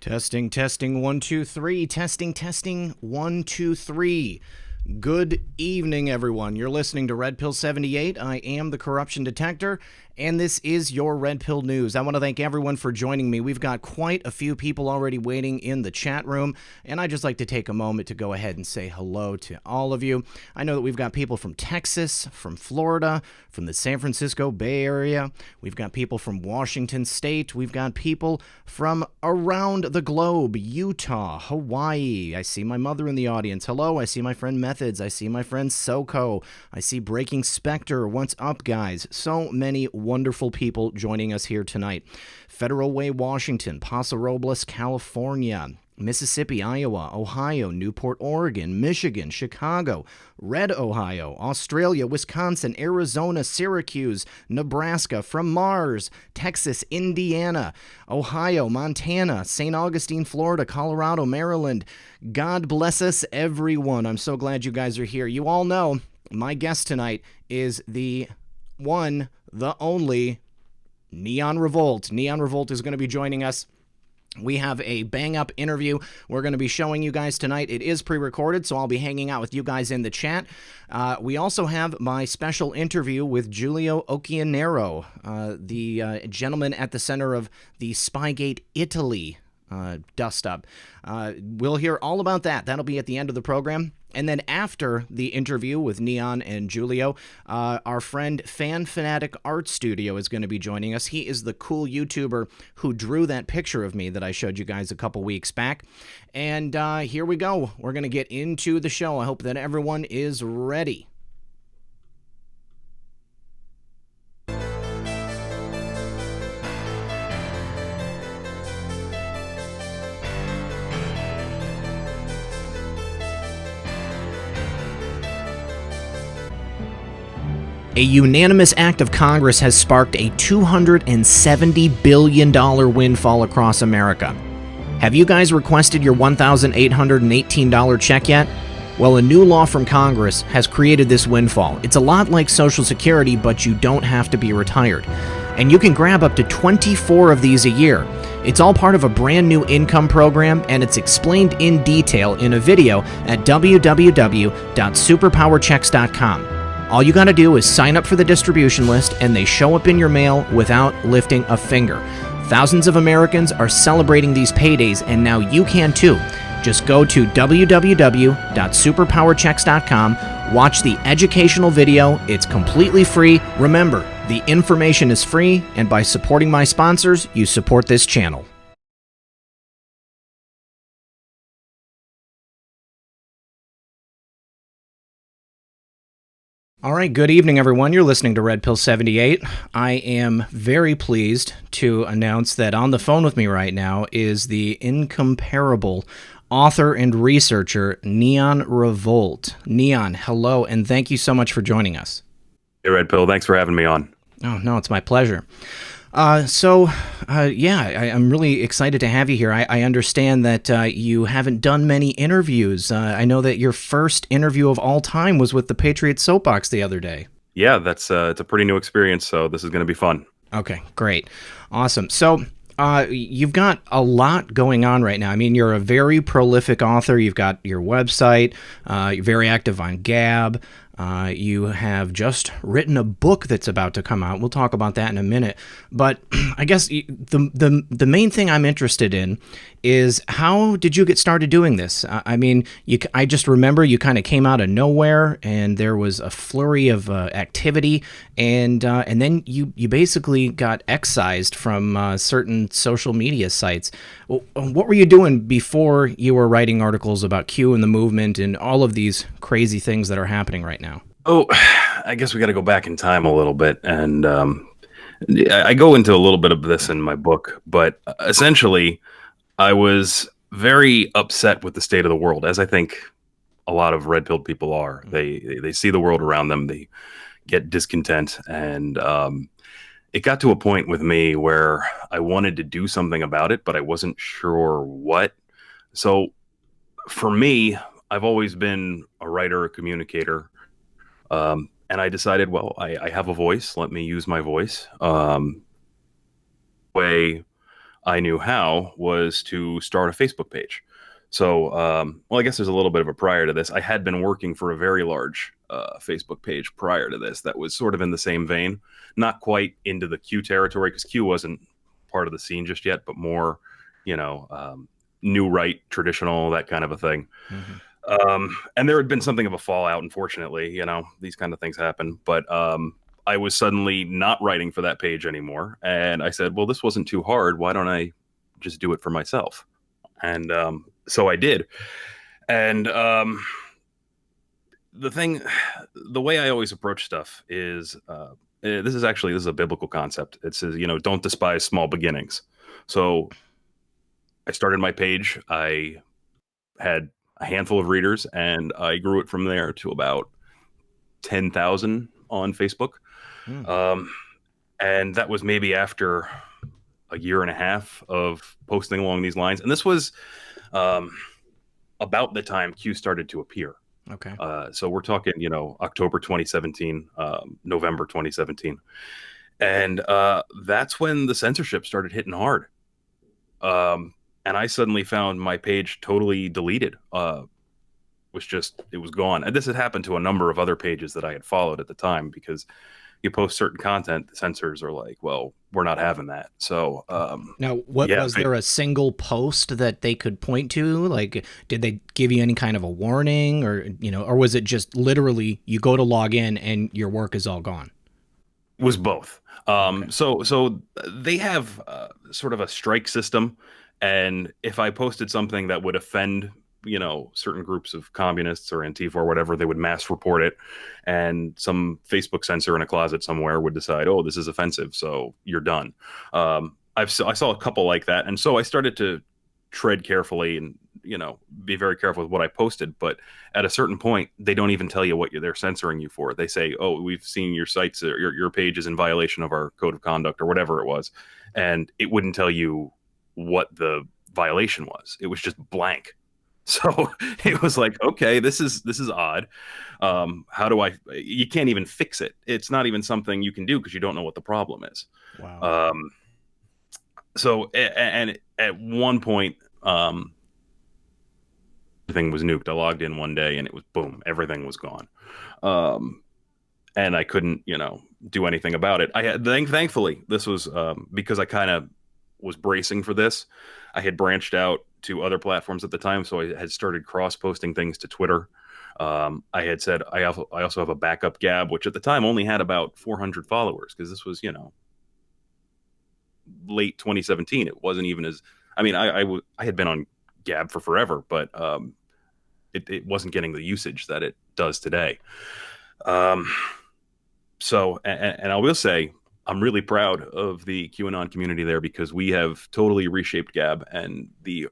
Testing, testing, 1, 2, 3. Testing, testing, 1, 2, 3. Good evening, everyone. You're listening to Red Pill 78. I am the Corruption Detector, and this is your Red Pill News. I want to thank everyone for joining me. We've got quite a few people already waiting in the chat room, and I'd just like to take a moment to go ahead and say hello to all of you. I know that we've got people from Texas, from Florida, from the San Francisco Bay Area. We've got people from Washington State. We've got people from around the globe, Utah, Hawaii. I see my mother in the audience. Hello, I see my friend Methods. I see my friend Soko. I see Breaking Spectre. What's up, guys? So many wonderful people joining us here tonight. Federal Way, Washington, Paso Robles, California, Mississippi, Iowa, Ohio, Newport, Oregon, Michigan, Chicago, Red, Ohio, Australia, Wisconsin, Arizona, Syracuse, Nebraska, from Mars, Texas, Indiana, Ohio, Montana, St. Augustine, Florida, Colorado, Maryland. God bless us, everyone. I'm so glad you guys are here. You all know my guest tonight is the one, the only NeonRevolt. NeonRevolt is going to be joining us. We have a bang-up interview we're going to be showing you guys tonight. It is pre-recorded, so I'll be hanging out with you guys in the chat. We also have my special interview with Giulio Occhionero, the gentleman at the center of the Spygate Italy dust-up. We'll hear all about that. That'll be at the end of the program. And then after the interview with Neon and Giulio, our friend FanFanaticArtStudio is going to be joining us. He is the cool YouTuber who drew that picture of me that I showed you guys a couple weeks back. And here we go. We're going to get into the show. I hope that everyone is ready. A unanimous act of Congress has sparked a $270 billion windfall across America. Have you guys requested your $1,818 check yet? Well, a new law from Congress has created this windfall. It's a lot like Social Security, but you don't have to be retired. And you can grab up to 24 of these a year. It's all part of a brand new income program, and it's explained in detail in a video at www.superpowerchecks.com. All you gotta do is sign up for the distribution list, and they show up in your mail without lifting a finger. Thousands of Americans are celebrating these paydays, and now you can too. Just go to www.superpowerchecks.com, watch the educational video. It's completely free. Remember, the information is free, and by supporting my sponsors, you support this channel. All right, good evening, everyone. You're listening to Red Pill 78. I am very pleased to announce that on the phone with me right now is the incomparable author and researcher, NeonRevolt. Neon, hello, and thank you so much for joining us. Hey, Red Pill, thanks for having me on. Oh, no, it's my pleasure. I'm really excited to have you here. I understand that you haven't done many interviews. I know that your first interview of all time was with the Patriot Soapbox the other day. Yeah, that's it's a pretty new experience, so this is going to be fun. Okay, great. Awesome. So you've got a lot going on right now. I mean, you're a very prolific author. You've got your website. You're very active on Gab. You have just written a book that's about to come out. We'll talk about that in a minute. But I guess the main thing I'm interested in is, how did you get started doing this? I mean, I just remember you kind of came out of nowhere, and there was a flurry of activity, and then you basically got excised from certain social media sites. What were you doing before you were writing articles about Q and the movement and all of these crazy things that are happening right now? Oh, I guess we got to go back in time a little bit, and I go into a little bit of this in my book, but essentially, I was very upset with the state of the world, as I think a lot of red-pilled people are. They see the world around them, they get discontent, and it got to a point with me where I wanted to do something about it, but I wasn't sure what. So for me, I've always been a writer, a communicator, and I decided, well, I have a voice. Let me use my voice. Way I knew how was to start a Facebook page. So, well, I guess there's a little bit of a prior to this. I had been working for a very large Facebook page prior to this that was sort of in the same vein, not quite into the Q territory because Q wasn't part of the scene just yet, but more, new right, traditional, that kind of a thing. Mm-hmm. And there had been something of a fallout, unfortunately. These kind of things happen. But I was suddenly not writing for that page anymore. And I said, well, this wasn't too hard. Why don't I just do it for myself? And so I did. And the way I always approach stuff is this is a biblical concept. It says, don't despise small beginnings. So I started my page. I had a handful of readers, and I grew it from there to about 10,000 on Facebook. And that was maybe after a year and a half of posting along these lines. And this was about the time Q started to appear. Okay. So we're talking, October 2017, November 2017. And that's when the censorship started hitting hard. And I suddenly found my page totally deleted. It was gone. And this had happened to a number of other pages that I had followed at the time, because you post certain content, the censors are like, well, we're not having that. So now, was there a single post that they could point to? Like, did they give you any kind of a warning, or was it just literally you go to log in and your work is all gone? It was both. So they have sort of a strike system. And if I posted something that would offend, certain groups of communists or Antifa or whatever, they would mass report it. And some Facebook censor in a closet somewhere would decide, oh, this is offensive, so you're done. I saw a couple like that. And so I started to tread carefully and, be very careful with what I posted. But at a certain point, they don't even tell you what they're censoring you for. They say, oh, we've seen your sites, or your page is in violation of our code of conduct, or whatever it was. And it wouldn't tell you what the violation was. It was just blank. So it was like, okay, this is odd. How do you can't even fix it. It's not even something you can do because you don't know what the problem is. Wow. So, and at one point, everything was nuked. I logged in one day and it was boom, everything was gone. And I couldn't, do anything about it. Thankfully, this was because I kind of was bracing for this. I had branched out to other platforms at the time, so I had started cross-posting things to Twitter. I had said I also have a backup Gab, which at the time only had about 400 followers, because this was, late 2017. It wasn't even as, I had been on Gab for forever, but it wasn't getting the usage that it does today. So, and I will say, I'm really proud of the QAnon community there, because we have totally reshaped Gab, and the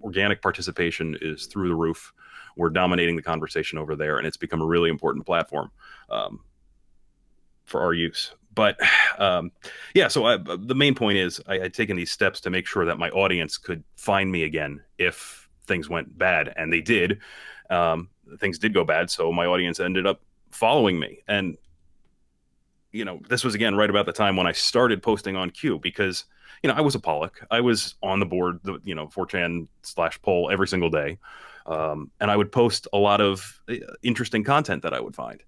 organic participation is through the roof. We're dominating the conversation over there, and it's become a really important platform for our use. But so the main point is I had taken these steps to make sure that my audience could find me again if things went bad, and they did. Things did go bad, so my audience ended up following me. And this was again right about the time when I started posting on Q, because I was a Pollock. I was on the board, 4chan/poll every single day, and I would post a lot of interesting content that I would find.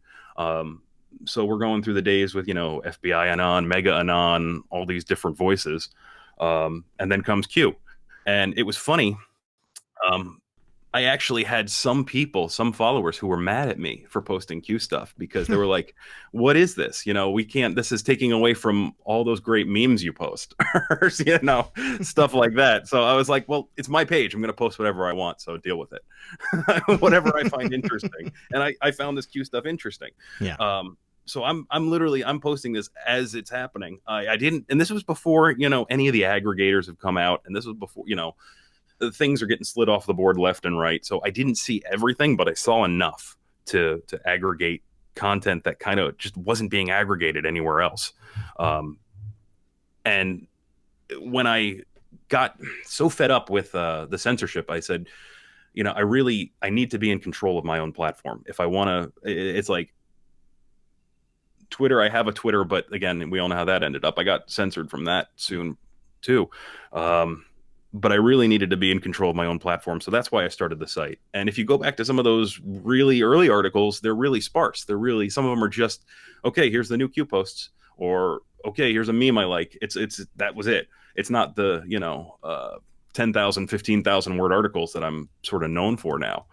So we're going through the days with FBI Anon, Mega Anon, all these different voices, and then comes Q, and it was funny. I actually had some followers who were mad at me for posting Q stuff, because they were like, what is this? We can't, this is taking away from all those great memes you post, or, stuff like that. So I was like, well, it's my page. I'm going to post whatever I want. So deal with it. Whatever I find interesting. And I found this Q stuff interesting. Yeah. So I'm posting this as it's happening. I didn't, and this was before, any of the aggregators have come out. And this was before, things are getting slid off the board left and right. So I didn't see everything, but I saw enough to aggregate content that kind of just wasn't being aggregated anywhere else. And when I got so fed up with the censorship, I said, I need to be in control of my own platform. If I want to, it's like Twitter. I have a Twitter, but again, we all know how that ended up. I got censored from that soon too. But I really needed to be in control of my own platform. So that's why I started the site. And if you go back to some of those really early articles, they're really sparse. Some of them are just, okay, here's the new Q posts, or okay, here's a meme I like. That was it. It's not the, 10,000, 15,000 word articles that I'm sort of known for now.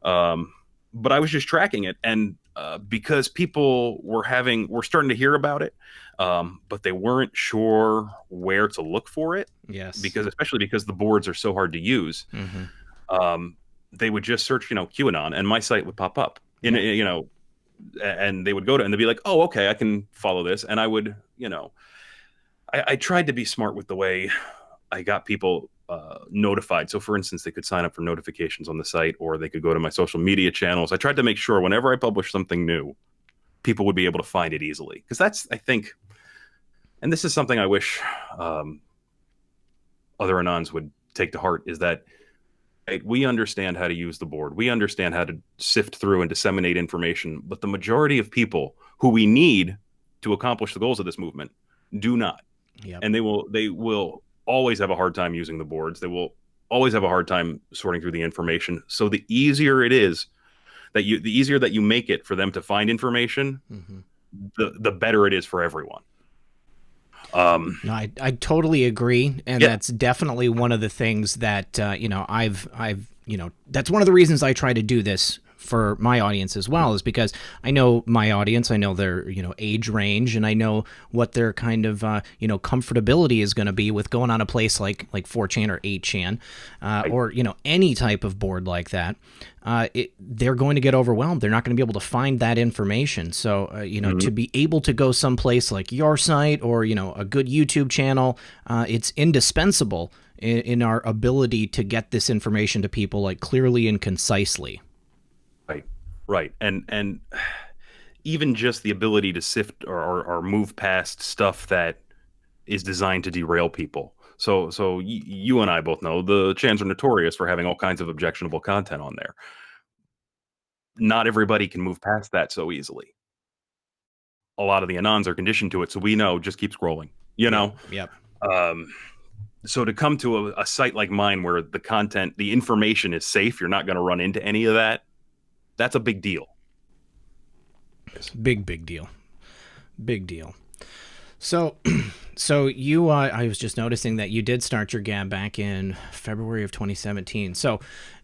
But I was just tracking it. And because people were starting to hear about it, but they weren't sure where to look for it. Yes. Especially because the boards are so hard to use. Mm-hmm. They would just search, QAnon, and my site would pop up and they would go to, and they'd be like, oh, okay, I can follow this. And I would, I tried to be smart with the way I got people notified. So for instance, they could sign up for notifications on the site, or they could go to my social media channels. I tried to make sure whenever I published something new, people would be able to find it easily. Because that's, I think, and this is something I wish other Anons would take to heart, is that we understand how to use the board. We understand how to sift through and disseminate information. But the majority of people who we need to accomplish the goals of this movement do not. Yep. And they will always have a hard time using the boards. They will always have a hard time sorting through the information. So the easier that you make it for them to find information, mm-hmm. the better it is for everyone. No, I totally agree, and that's definitely one of the things that I've that's one of the reasons I try to do this for my audience as well, is because I know my audience, I know their age range, and I know what their kind of comfortability is going to be with going on a place like 4chan or 8chan, or any type of board like that. They're going to get overwhelmed. They're not going to be able to find that information. So mm-hmm. to be able to go someplace like your site or a good YouTube channel, it's indispensable in our ability to get this information to people like clearly and concisely. Right. And even just the ability to sift or move past stuff that is designed to derail people. So you and I both know the chans are notorious for having all kinds of objectionable content on there. Not everybody can move past that so easily. A lot of the Anons are conditioned to it, so we know, just keep scrolling, Yep. So to come to a site like mine where the information is safe, you're not going to run into any of that. That's a big deal. Big deal. Big deal. So you, I was just noticing that you did start your gab back in February of 2017. So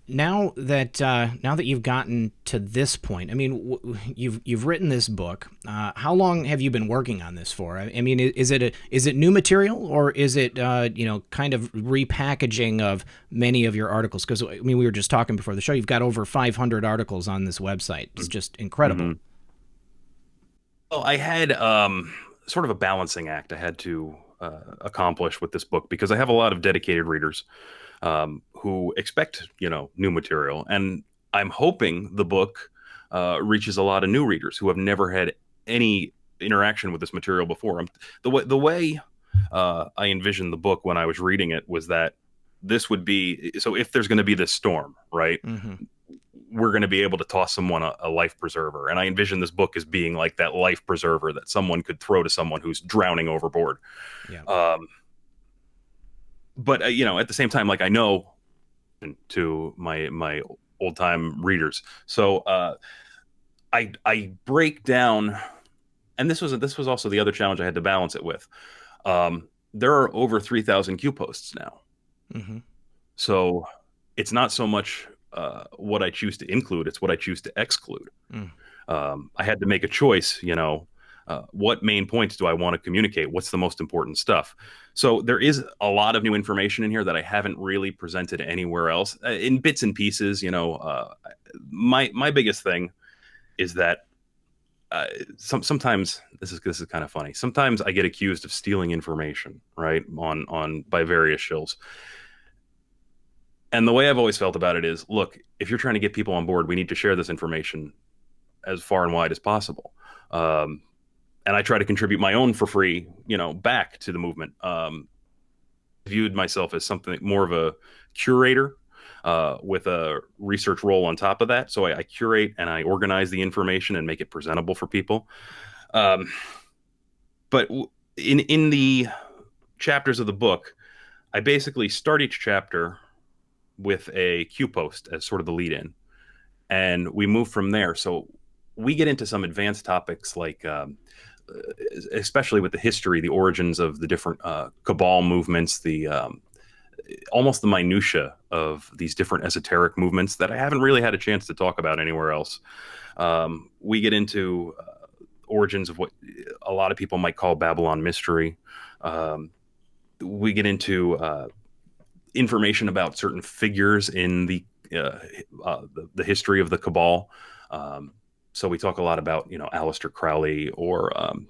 now that you've gotten to this point, I mean, you've written this book. How long have you been working on this for? I mean, is it new material, or is it kind of repackaging of many of your articles? Because I mean, we were just talking before the show. You've got over 500 articles on this website. It's just incredible. Mm-hmm. Well, I had sort of a balancing act I had to accomplish with this book, because I have a lot of dedicated readers who expect, new material. And I'm hoping the book reaches a lot of new readers who have never had any interaction with this material before. The way I envisioned the book when I was reading it was that this would be, so if there's going to be this storm, right, mm-hmm. we're going to be able to toss someone a life preserver. And I envision this book as being like that life preserver that someone could throw to someone who's drowning overboard. Yeah. But at the same time, like, I know to my old time readers, so I break down, and this was also the other challenge I had to balance it with. There are over 3,000 Q posts now, mm-hmm. so it's not so much what I choose to include; it's what I choose to exclude. Mm. I had to make a choice, what main points do I want to communicate? What's the most important stuff? So there is a lot of new information in here that I haven't really presented anywhere else, in bits and pieces. My biggest thing is that sometimes this is kind of funny. Sometimes I get accused of stealing information, right, by various shills. And the way I've always felt about it is, look, if you're trying to get people on board, we need to share this information as far and wide as possible. And I try to contribute my own for free, back to the movement. Viewed myself as something more of a curator with a research role on top of that. So I curate and I organize the information and make it presentable for people. But in the chapters of the book, I basically start each chapter with a Q post as sort of the lead in, and we move from there. So we get into some advanced topics like, especially with the history, the origins of the different cabal movements, the almost the minutia of these different esoteric movements that I haven't really had a chance to talk about anywhere else. We get into origins of what a lot of people might call Babylon mystery. We get into information about certain figures in the history of the cabal. So we talk a lot about, Aleister Crowley, or I'm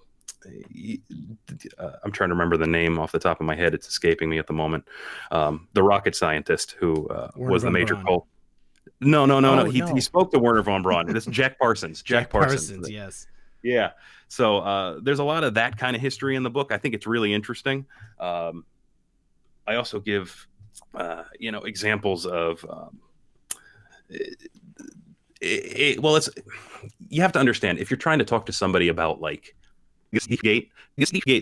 trying to remember the name off the top of my head. It's escaping me at the moment. The rocket scientist who was the von major Braun. cult. No, no, no, Oh, no. He no. spoke to Werner von Braun. This is Jack Parsons. Jack Parsons, yes. Yeah. So there's a lot of that kind of history in the book. I think it's really interesting. I also give, examples of. It's you have to understand, if you're trying to talk to somebody about like Gate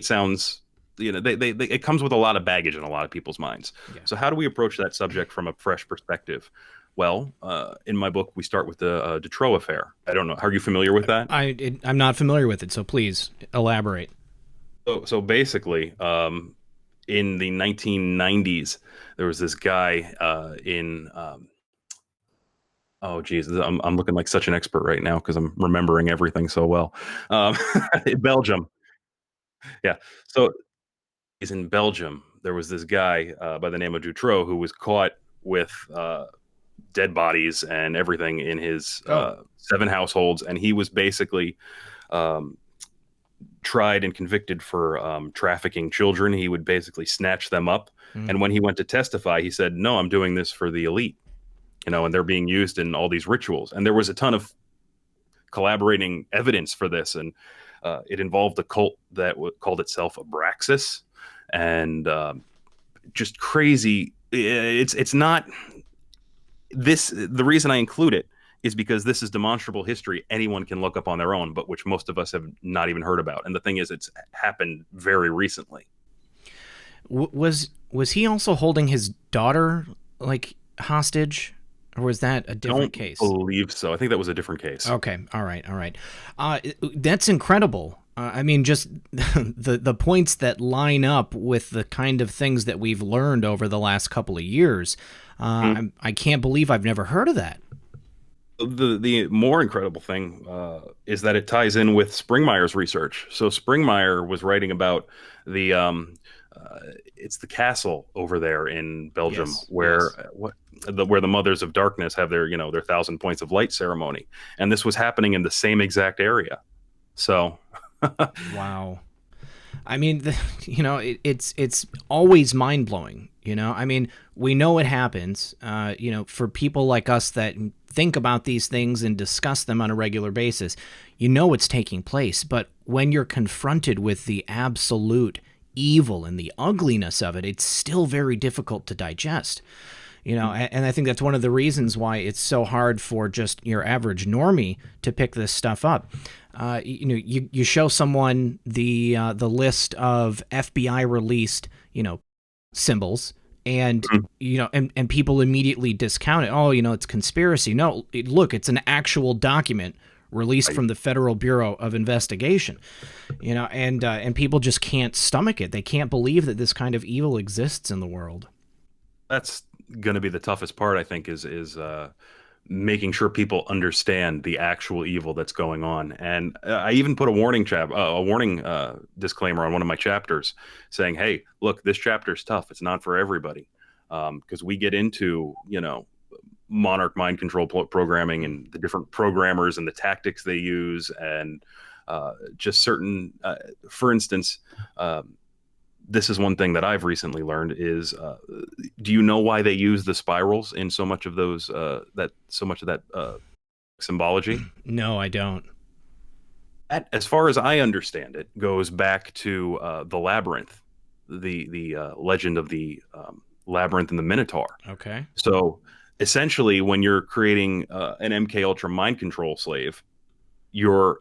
sounds, it comes with a lot of baggage in a lot of people's minds. Yeah. So how do we approach that subject from a fresh perspective? Well, in my book, we start with the Dutroux affair. I don't know. Are you familiar with that? I'm not familiar with it, so please elaborate. So basically, in the 1990s, there was this guy in. Oh, geez, I'm looking like such an expert right now because I'm remembering everything so well. In Belgium, yeah. So he's in Belgium. There was this guy by the name of Dutroux who was caught with dead bodies and everything in his 7 households, and he was basically tried and convicted for trafficking children. He would basically snatch them up, and when he went to testify, he said, "No, I'm doing this for the elite." And they're being used in all these rituals. And there was a ton of collaborating evidence for this. And it involved a cult that called itself Abraxas, and just crazy. It's not this. The reason I include it is because this is demonstrable history anyone can look up on their own, but which most of us have not even heard about. And the thing is, it's happened very recently. Was he also holding his daughter like hostage? Or was that a different case? I don't believe so. I think that was a different case. Okay. All right. That's incredible. I mean, just the points that line up with the kind of things that we've learned over the last couple of years. I can't believe I've never heard of that. The more incredible thing is that it ties in with Springmeyer's research. So Springmeyer was writing about the it's the castle over there in Belgium, where the Mothers of Darkness have their 1,000 points of light ceremony, and this was happening in the same exact area. So, wow. I mean, it's always mind blowing. I mean, we know it happens. For people like us that think about these things and discuss them on a regular basis, it's taking place. But when you're confronted with the absolute evil and the ugliness of it, it's still very difficult to digest. And I think that's one of the reasons why it's so hard for just your average normie to pick this stuff up. You show someone the list of FBI released, symbols, and and people immediately discount it. Oh, it's conspiracy. No, look, it's an actual document released from the Federal Bureau of Investigation. And people just can't stomach it. They can't believe that this kind of evil exists in the world. That's going to be the toughest part, I think, is making sure people understand the actual evil that's going on. And I even put a warning disclaimer on one of my chapters saying, "Hey, look, this chapter's tough. It's not for everybody," because we get into monarch mind control programming and the different programmers and the tactics they use, and just certain, for instance. This is one thing that I've recently learned is, do you know why they use the spirals in so much of those, that symbology? No, I don't. That, as far as I understand it, goes back to the labyrinth, the legend of the labyrinth and the Minotaur. Okay. So essentially, when you're creating an MK Ultra mind control slave, you're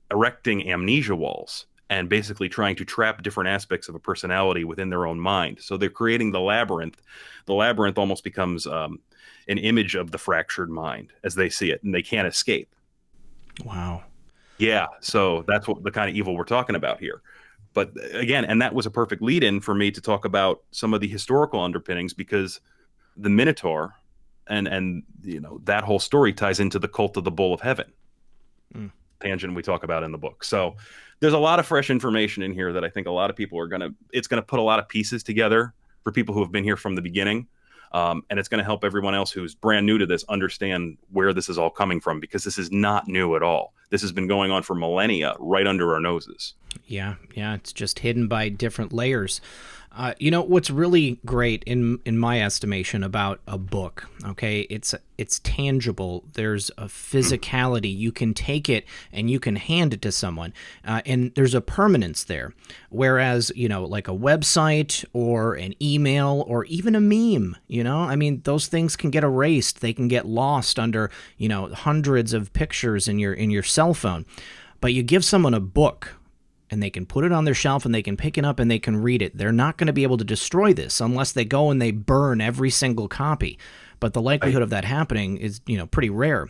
erecting amnesia walls. and basically trying to trap different aspects of a personality within their own mind. So they're creating the labyrinth. The labyrinth almost becomes an image of the fractured mind as they see it, and they can't escape. Wow. Yeah, so that's what the kind of evil we're talking about here. But again, and that was a perfect lead-in for me to talk about some of the historical underpinnings, because the Minotaur and that whole story ties into the cult of the Bull of Heaven. Tangent we talk about in the book. So there's a lot of fresh information in here that I think a lot of people it's gonna put a lot of pieces together for people who have been here from the beginning. And it's going to help everyone else who's brand new to this understand where this is all coming from, because this is not new at all. This has been going on for millennia right under our noses. Yeah, it's just hidden by different layers. What's really great in my estimation about a book, okay, it's tangible. There's a physicality. You can take it and you can hand it to someone, and there's a permanence there. Whereas, like a website or an email or even a meme, I mean, those things can get erased. They can get lost under, hundreds of pictures in your cell phone. But you give someone a book, and they can put it on their shelf and they can pick it up and they can read it. They're not going to be able to destroy this unless they go and they burn every single copy. But the likelihood of that happening is, pretty rare.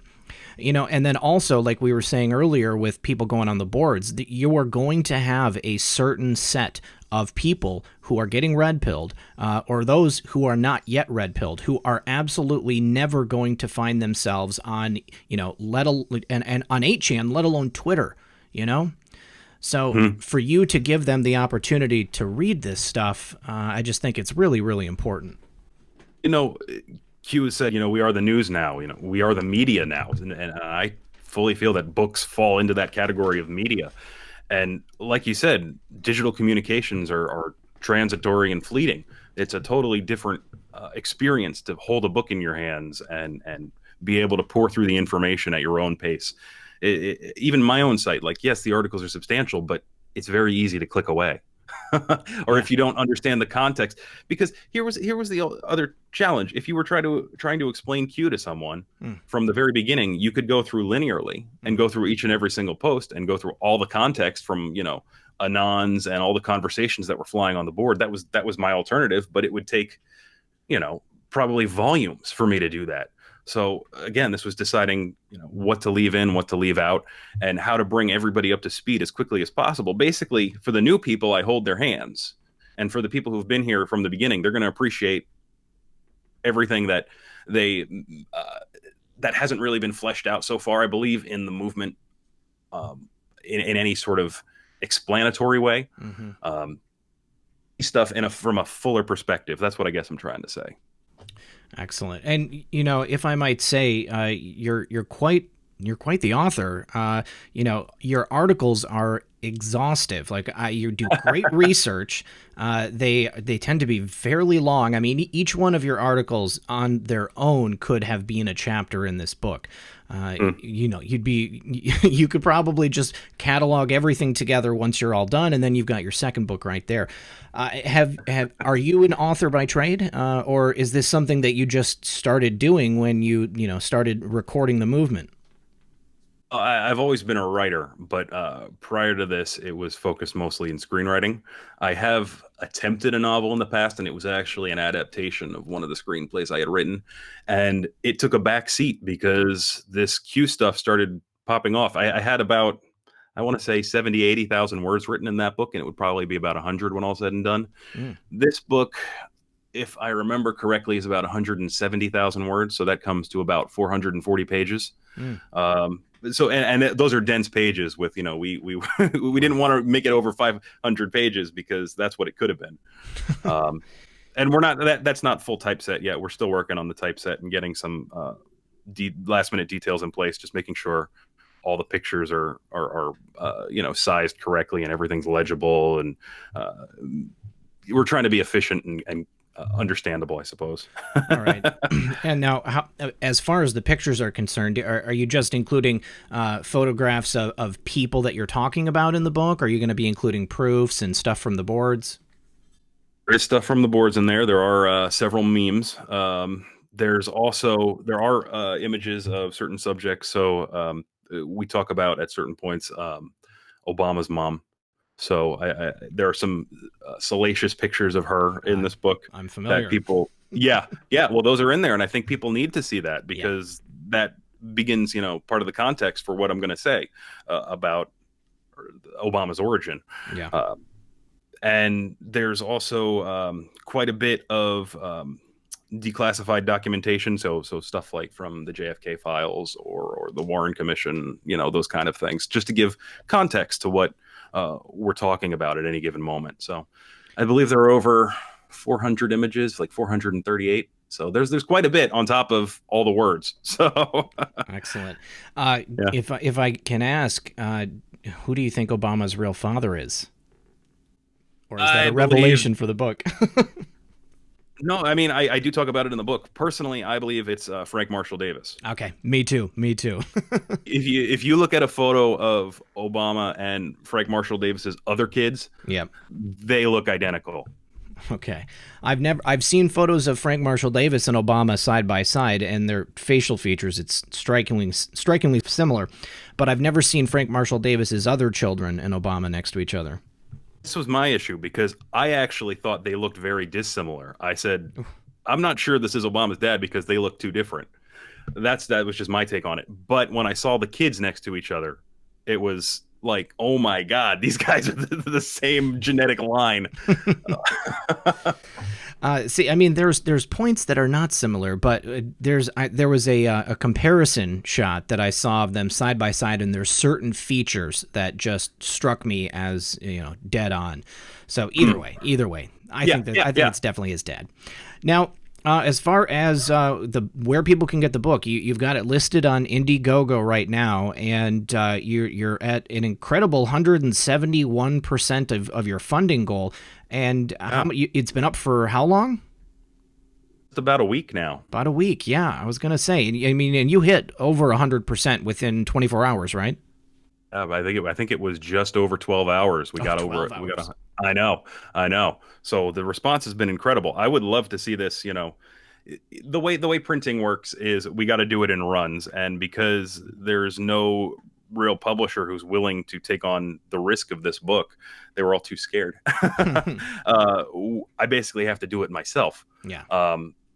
And then also, like we were saying earlier with people going on the boards, you are going to have a certain set of people who are getting red-pilled, or those who are not yet red-pilled, who are absolutely never going to find themselves on, and on 8chan, let alone Twitter, So for you to give them the opportunity to read this stuff, I just think it's really, really important. Q has said, we are the news now, we are the media now. And I fully feel that books fall into that category of media. And like you said, digital communications are transitory and fleeting. It's a totally different experience to hold a book in your hands and be able to pour through the information at your own pace. Even my own site, like, yes, the articles are substantial, but it's very easy to click away. Or if you don't understand the context, because here was the other challenge. If you were trying to explain Q to someone from the very beginning, you could go through linearly and go through each and every single post and go through all the context from, anons and all the conversations that were flying on the board. That was my alternative, but it would take, probably volumes for me to do that. So again, this was deciding, what to leave in, what to leave out, and how to bring everybody up to speed as quickly as possible. Basically, for the new people, I hold their hands, and for the people who've been here from the beginning, they're going to appreciate everything that that hasn't really been fleshed out so far, I believe, in the movement, in any sort of explanatory way. Stuff from a fuller perspective. That's what I guess I'm trying to say. Excellent. And, if I might say, you're quite the author. Your articles are exhaustive. Like, you do great research. They tend to be fairly long. I mean, each one of your articles on their own could have been a chapter in this book. You could probably just catalog everything together once you're all done, and then you've got your second book right there. Are you an author by trade, or is this something that you just started doing when you started recording the movement? I've always been a writer, but prior to this, it was focused mostly in screenwriting. I have attempted a novel in the past, and it was actually an adaptation of one of the screenplays I had written. And it took a back seat because this Q stuff started popping off. I had about, I want to say 70, 80,000 words written in that book, and it would probably be about 100 when all said and done. This book, if I remember correctly, is about 170,000 words. So that comes to about 440 pages. So and those are dense pages with, we we didn't want to make it over 500 pages because that's what it could have been. And we're not, that's not full typeset yet. We're still working on the typeset and getting some last minute details in place, just making sure all the pictures are sized correctly and everything's legible, and we're trying to be efficient and understandable, I suppose. All right. And now, as far as the pictures are concerned, are you just including photographs of people that you're talking about in the book? Or are you going to be including proofs and stuff from the boards? There is stuff from the boards in there. There are several memes. There are images of certain subjects. So we talk about at certain points Obama's mom. So there are some salacious pictures of her in this book I'm that familiar. people, yeah, yeah. Well, those are in there, and I think people need to see that Yeah. because that begins, part of the context for what I'm going to say about Obama's origin. Yeah. And there's also quite a bit of declassified documentation, so stuff like from the JFK files or the Warren Commission, those kind of things, just to give context to what we're talking about at any given moment. So I believe there are over 400 images, like 438. So there's quite a bit on top of all the words. So Excellent. yeah. If I can ask, who do you think Obama's real father is? Or is that a revelation for the book? No, I mean, I do talk about it in the book. Personally, I believe it's Frank Marshall Davis. Okay, me too. Me too. If you look at a photo of Obama and Frank Marshall Davis's other kids, Yep. they look identical. Okay. I've seen photos of Frank Marshall Davis and Obama side by side, and their facial features, it's strikingly similar, but I've never seen Frank Marshall Davis's other children and Obama next to each other. This was my issue because I actually thought they looked very dissimilar. I said, I'm not sure this is Obama's dad because they look too different. That was just my take on it. But when I saw the kids next to each other, it was like, oh my God, these guys are the same genetic line. See, I mean, there's points that are not similar, but there was a comparison shot that I saw of them side by side, and there's certain features that just struck me as dead on. So either way, I think it's definitely his dad. Now, as far as where people can get the book, you've got it listed on Indiegogo right now, and you're at an incredible 171% of your funding goal. And it's been up for how long? It's about a week now. About a week, yeah. I was gonna say, I mean, and you hit over 100% within 24 hours, right? I think it was just over 12 hours. We got over. Hours. We got. I know. So the response has been incredible. I would love to see this. The way printing works is we got to do it in runs, and because there's no real publisher who's willing to take on the risk of this book, they were all too scared. I basically have to do it myself. Yeah.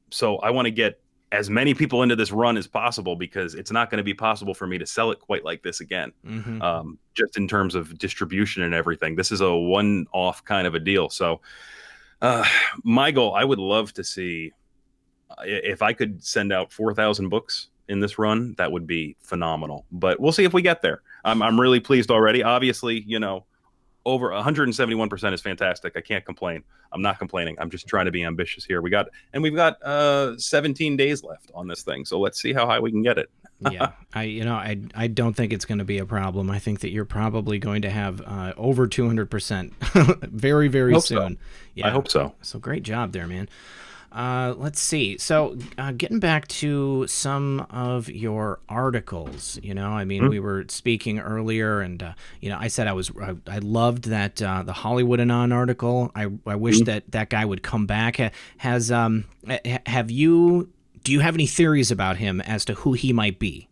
So I want to get as many people into this run as possible because it's not going to be possible for me to sell it quite like this again. Mm-hmm. Just in terms of distribution and everything. This is a one-off kind of a deal. So my goal, I would love to see if I could send out 4,000 books in this run, that would be phenomenal. But we'll see if we get there. I'm really pleased already. Obviously, over 171% is fantastic. I can't complain. I'm not complaining. I'm just trying to be ambitious here. We've got 17 days left on this thing. So let's see how high we can get it. Yeah. I don't think it's going to be a problem. I think that you're probably going to have over 200% very, very soon. So. Yeah. I hope so. So great job there, man. Let's see. So getting back to some of your articles, we were speaking earlier, and I said I loved that the Hollywood Anon article. I wish that guy would come back. Do you have any theories about him as to who he might be?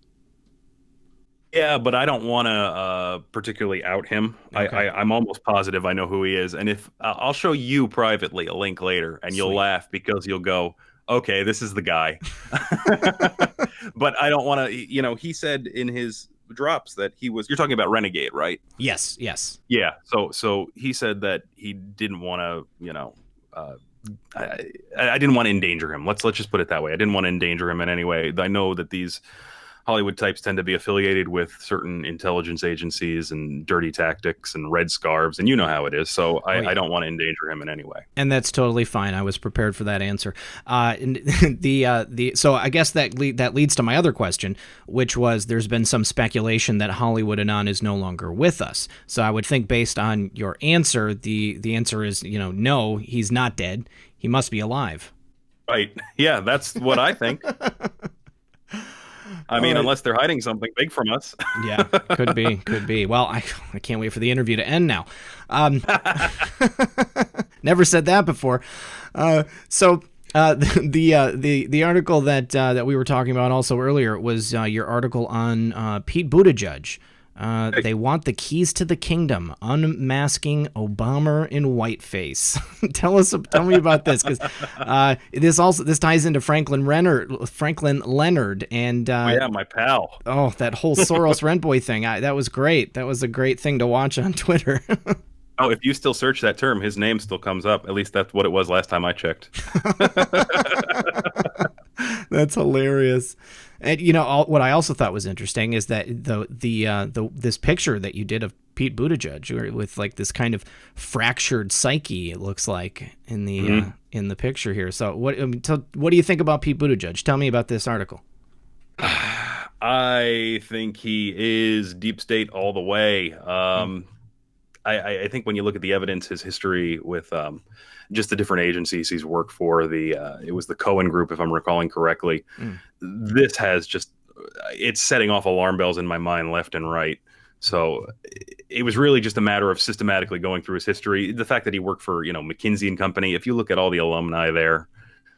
Yeah, but I don't want to particularly out him. Okay. I'm almost positive I know who he is. And if I'll show you privately a link later, and you'll laugh because you'll go, okay, this is the guy. But I don't want to, he said in his drops that you're talking about Renegade, right? Yes. Yeah. So he said that he didn't want to, I didn't want to endanger him. Let's just put it that way. I didn't want to endanger him in any way. I know that these Hollywood types tend to be affiliated with certain intelligence agencies and dirty tactics and red scarves, and you know how it is. So I don't want to endanger him in any way. And that's totally fine. I was prepared for that answer. And so I guess that leads to my other question, which was there's been some speculation that Hollywood Anon is no longer with us. So I would think based on your answer, the answer is no, he's not dead. He must be alive. Right. Yeah, that's what I think. I mean, unless they're hiding something big from us. Yeah, could be. Well, I can't wait for the interview to end now. Never said that before. So the article that we were talking about also earlier was your article on Pete Buttigieg. They want the keys to the kingdom. Unmasking Obama in whiteface. Tell me about this, because this ties into Franklin Leonard, and yeah, my pal. Oh, that whole Soros rent boy thing. That was great. That was a great thing to watch on Twitter. Oh, if you still search that term, his name still comes up. At least that's what it was last time I checked. That's hilarious. And what I also thought was interesting is that this picture that you did of Pete Buttigieg with like this kind of fractured psyche, it looks like in the picture here. So what do you think about Pete Buttigieg? Tell me about this article. I think he is deep state all the way. I think when you look at the evidence, his history with just the different agencies he's worked for, it was the Cohen Group, if I'm recalling correctly. This has it's setting off alarm bells in my mind left and right. So it was really just a matter of systematically going through his history. The fact that he worked for, McKinsey and Company, if you look at all the alumni there,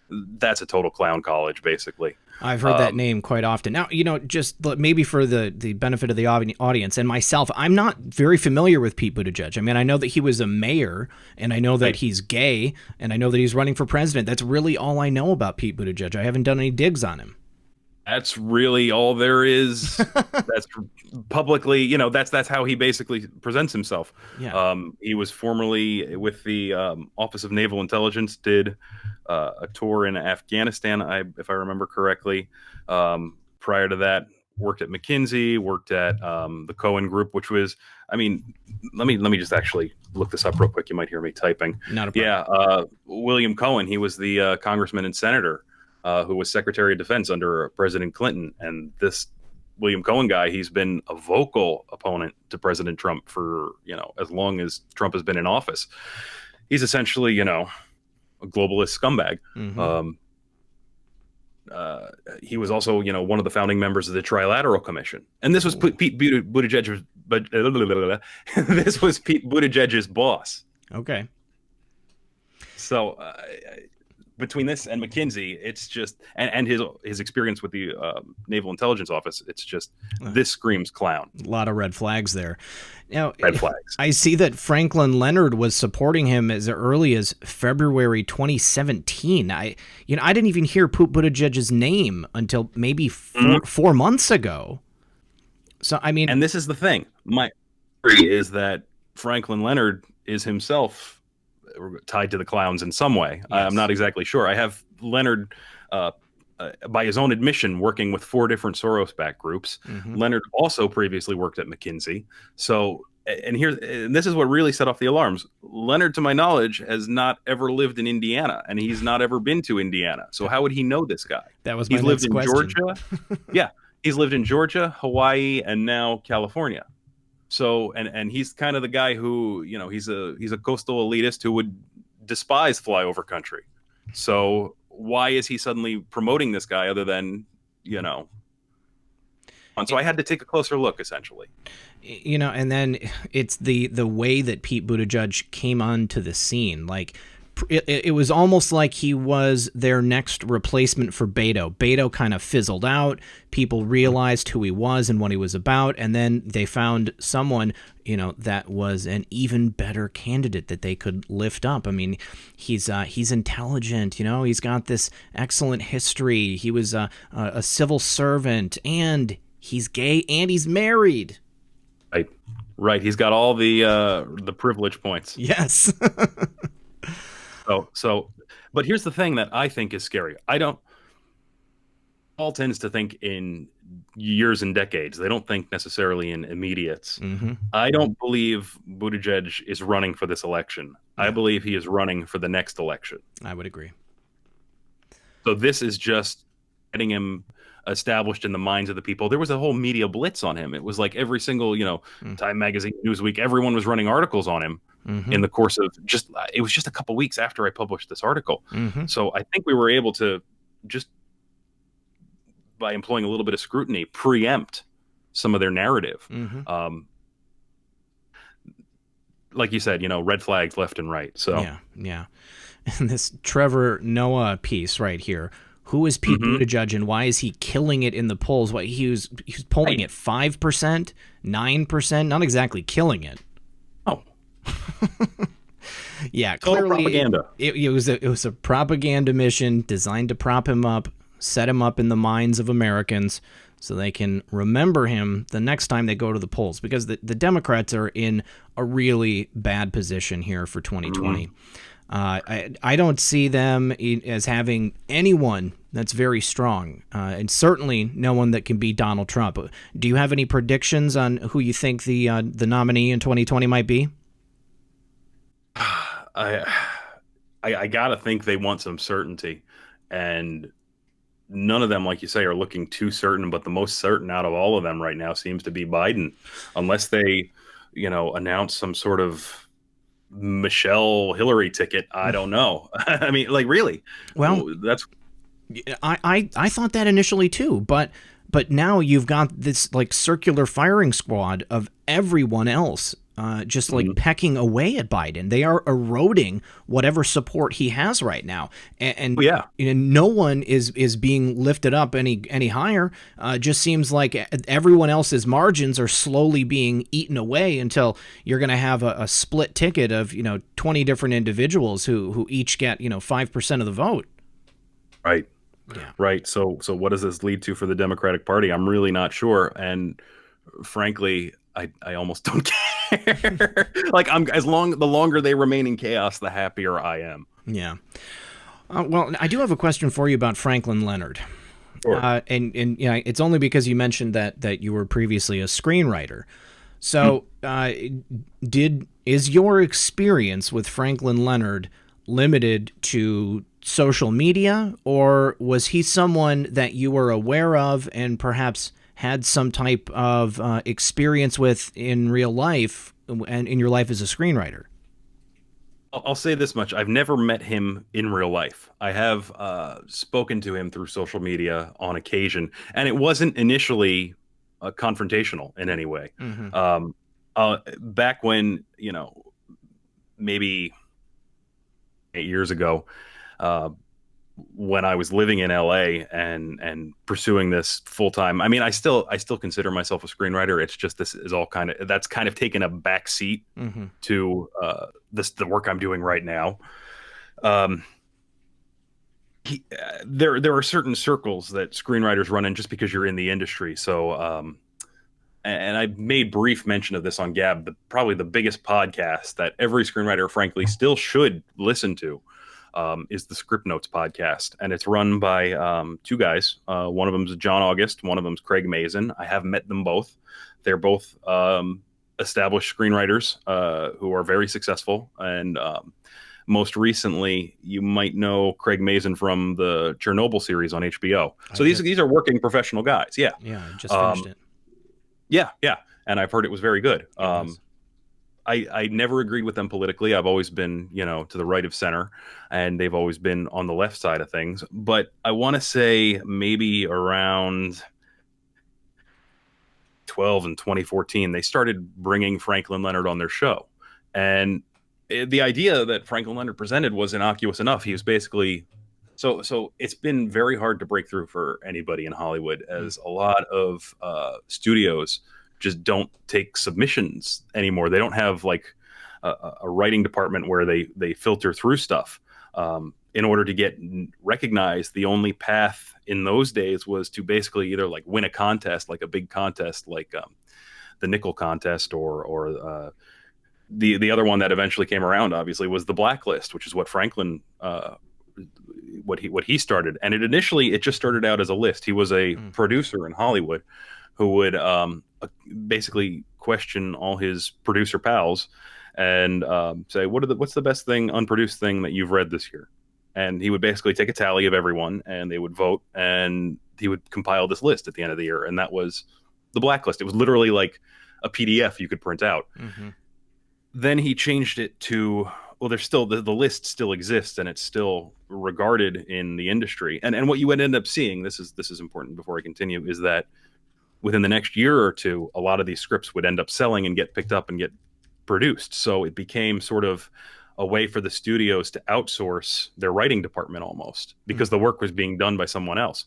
that's a total clown college, basically. I've heard that name quite often. Now, just maybe for the benefit of the audience and myself, I'm not very familiar with Pete Buttigieg. I mean, I know that he was a mayor, and I know that he's gay, and I know that he's running for president. That's really all I know about Pete Buttigieg. I haven't done any digs on him. That's really all there is. That's publicly, that's how he basically presents himself. Yeah. He was formerly with the Office of Naval Intelligence, did a tour in Afghanistan, if I remember correctly. Prior to that, worked at McKinsey, worked at the Cohen Group, which was, let me just actually look this up real quick. You might hear me typing. Not a problem. Yeah, William Cohen, he was the congressman and senator who was Secretary of Defense under President Clinton. And this William Cohen guy, he's been a vocal opponent to President Trump for, as long as Trump has been in office. He's essentially, a globalist scumbag. Mm-hmm. He was also, one of the founding members of the Trilateral Commission. And this was Pete Buttigieg's, this was Pete Buttigieg's boss. Okay. So between this and McKinsey, it's just, and his experience with the Naval Intelligence Office, it's just, this screams clown. A lot of red flags there. Now, red flags. I see that Franklin Leonard was supporting him as early as February 2017. I didn't even hear Pete Buttigieg's name until maybe 4 months ago. So, I mean, and this is the thing. My theory is that Franklin Leonard is himself tied to the clowns in some way. Yes. I'm not exactly sure. I have Leonard, by his own admission, working with 4 different Soros-backed groups. Mm-hmm. Leonard also previously worked at McKinsey. So, and this is what really set off the alarms. Leonard, to my knowledge, has not ever lived in Indiana, and he's not ever been to Indiana. So how would he know this guy? That was my next question. He's lived in Georgia. Yeah, he's lived in Georgia, Hawaii, and now California. So, and he's kind of the guy who, he's a coastal elitist who would despise flyover country. So why is he suddenly promoting this guy other than, And so I had to take a closer look, essentially. And then it's the way that Pete Buttigieg came onto the scene. Like, it was almost like he was their next replacement for Beto. Beto kind of fizzled out. People realized who he was and what he was about, and then they found someone, that was an even better candidate that they could lift up. I mean, he's intelligent. He's got this excellent history. He was a civil servant, and he's gay, and he's married. Right. He's got all the privilege points. Yes. So, but here's the thing that I think is scary. Paul tends to think in years and decades. They don't think necessarily in immediates. Mm-hmm. I don't believe Buttigieg is running for this election. Yeah. I believe he is running for the next election. I would agree. So this is just getting him established in the minds of the people. There was a whole media blitz on him. It was like every single, Time Magazine, Newsweek, everyone was running articles on him. Mm-hmm. In the course of it was just a couple weeks after I published this article. Mm-hmm. So I think we were able to just, by employing a little bit of scrutiny, preempt some of their narrative. Mm-hmm. Like you said, red flags left and right. So yeah. And this Trevor Noah piece right here. Who is Pete Buttigieg, and why is he killing it in the polls? What he was polling at 5%, 9%, not exactly killing it. Oh. Yeah, clearly propaganda. It was a propaganda mission designed to prop him up, set him up in the minds of Americans so they can remember him the next time they go to the polls, because the Democrats are in a really bad position here for 2020. I don't see them as having anyone that's very strong, and certainly no one that can beat Donald Trump. Do you have any predictions on who you think the nominee in 2020 might be? I gotta think they want some certainty, and none of them, like you say, are looking too certain. But the most certain out of all of them right now seems to be Biden, unless they, announce some sort of Michelle Hillary ticket. I don't know. I mean, like, really? Well, that's. I thought that initially too, but now you've got this like circular firing squad of everyone else. Just like pecking away at Biden. They are eroding whatever support he has right now. And no one is being lifted up any higher. Just seems like everyone else's margins are slowly being eaten away until you're going to have a split ticket of, 20 different individuals who each get, 5% of the vote. Right. Yeah. Right. So what does this lead to for the Democratic Party? I'm really not sure. And frankly, I almost don't care. Like, the longer they remain in chaos, the happier I am. Yeah. Well, I do have a question for you about Franklin Leonard. Sure. And it's only because you mentioned that you were previously a screenwriter. So, is your experience with Franklin Leonard limited to social media, or was he someone that you were aware of and perhaps had some type of experience with in real life and in your life as a screenwriter? I'll say this much. I've never met him in real life. I have spoken to him through social media on occasion, and it wasn't initially confrontational in any way. Back when, maybe 8 years ago, when I was living in LA and pursuing this full time. I mean, I still consider myself a screenwriter. It's just this is all that's kind of taken a back seat to the work I'm doing right now. There are certain circles that screenwriters run in just because you're in the industry. So and I made brief mention of this on Gab, probably the biggest podcast that every screenwriter, frankly, still should listen to. Is the Script Notes podcast, and it's run by two guys. One of them is John August, one of them is Craig Mazin. I have met them both. They're both established screenwriters who are very successful, and most recently, you might know Craig Mazin from the Chernobyl series on HBO. So these are working professional guys. Yeah, I just finished it. Yeah, and I've heard it was very good. I never agreed with them politically. I've always been, to the right of center, and they've always been on the left side of things. But I want to say maybe around 2012 and 2014, they started bringing Franklin Leonard on their show. And the idea that Franklin Leonard presented was innocuous enough. He was basically... So it's been very hard to break through for anybody in Hollywood, as a lot of studios just don't take submissions anymore. They don't have like a writing department where they filter through stuff. In order to get recognized, the only path in those days was to basically either like win a contest, like a big contest, like the Nickel contest, or the other one that eventually came around, obviously, was the Blacklist, which is what Franklin what he started. And it just started out as a list. He was a producer in Hollywood who would basically question all his producer pals and say, what's the best unproduced thing that you've read this year? And he would basically take a tally of everyone, and they would vote, and he would compile this list at the end of the year. And that was the Blacklist. It was literally like a PDF you could print out. Then he changed it to, well, there's still the list still exists, and it's still regarded in the industry. And what you would end up seeing, this is important before I continue, is that within the next year or two, a lot of these scripts would end up selling and get picked up and get produced. So it became sort of a way for the studios to outsource their writing department almost, because the work was being done by someone else.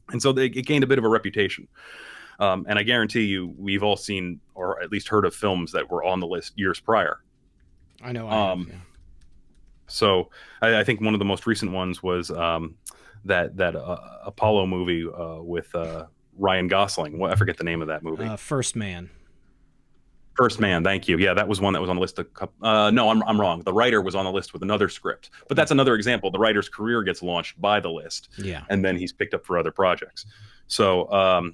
And so it gained a bit of a reputation. And I guarantee you, we've all seen or at least heard of films that were on the list years prior. I know. I have, yeah. So I think one of the most recent ones was that Apollo movie with Ryan Gosling. I forget the name of that movie. First Man. First Man, thank you. Yeah, that was one that was on the list. No, I'm wrong. The writer was on the list with another script, but that's another example. The writer's career gets launched by the list, and then he's picked up for other projects. So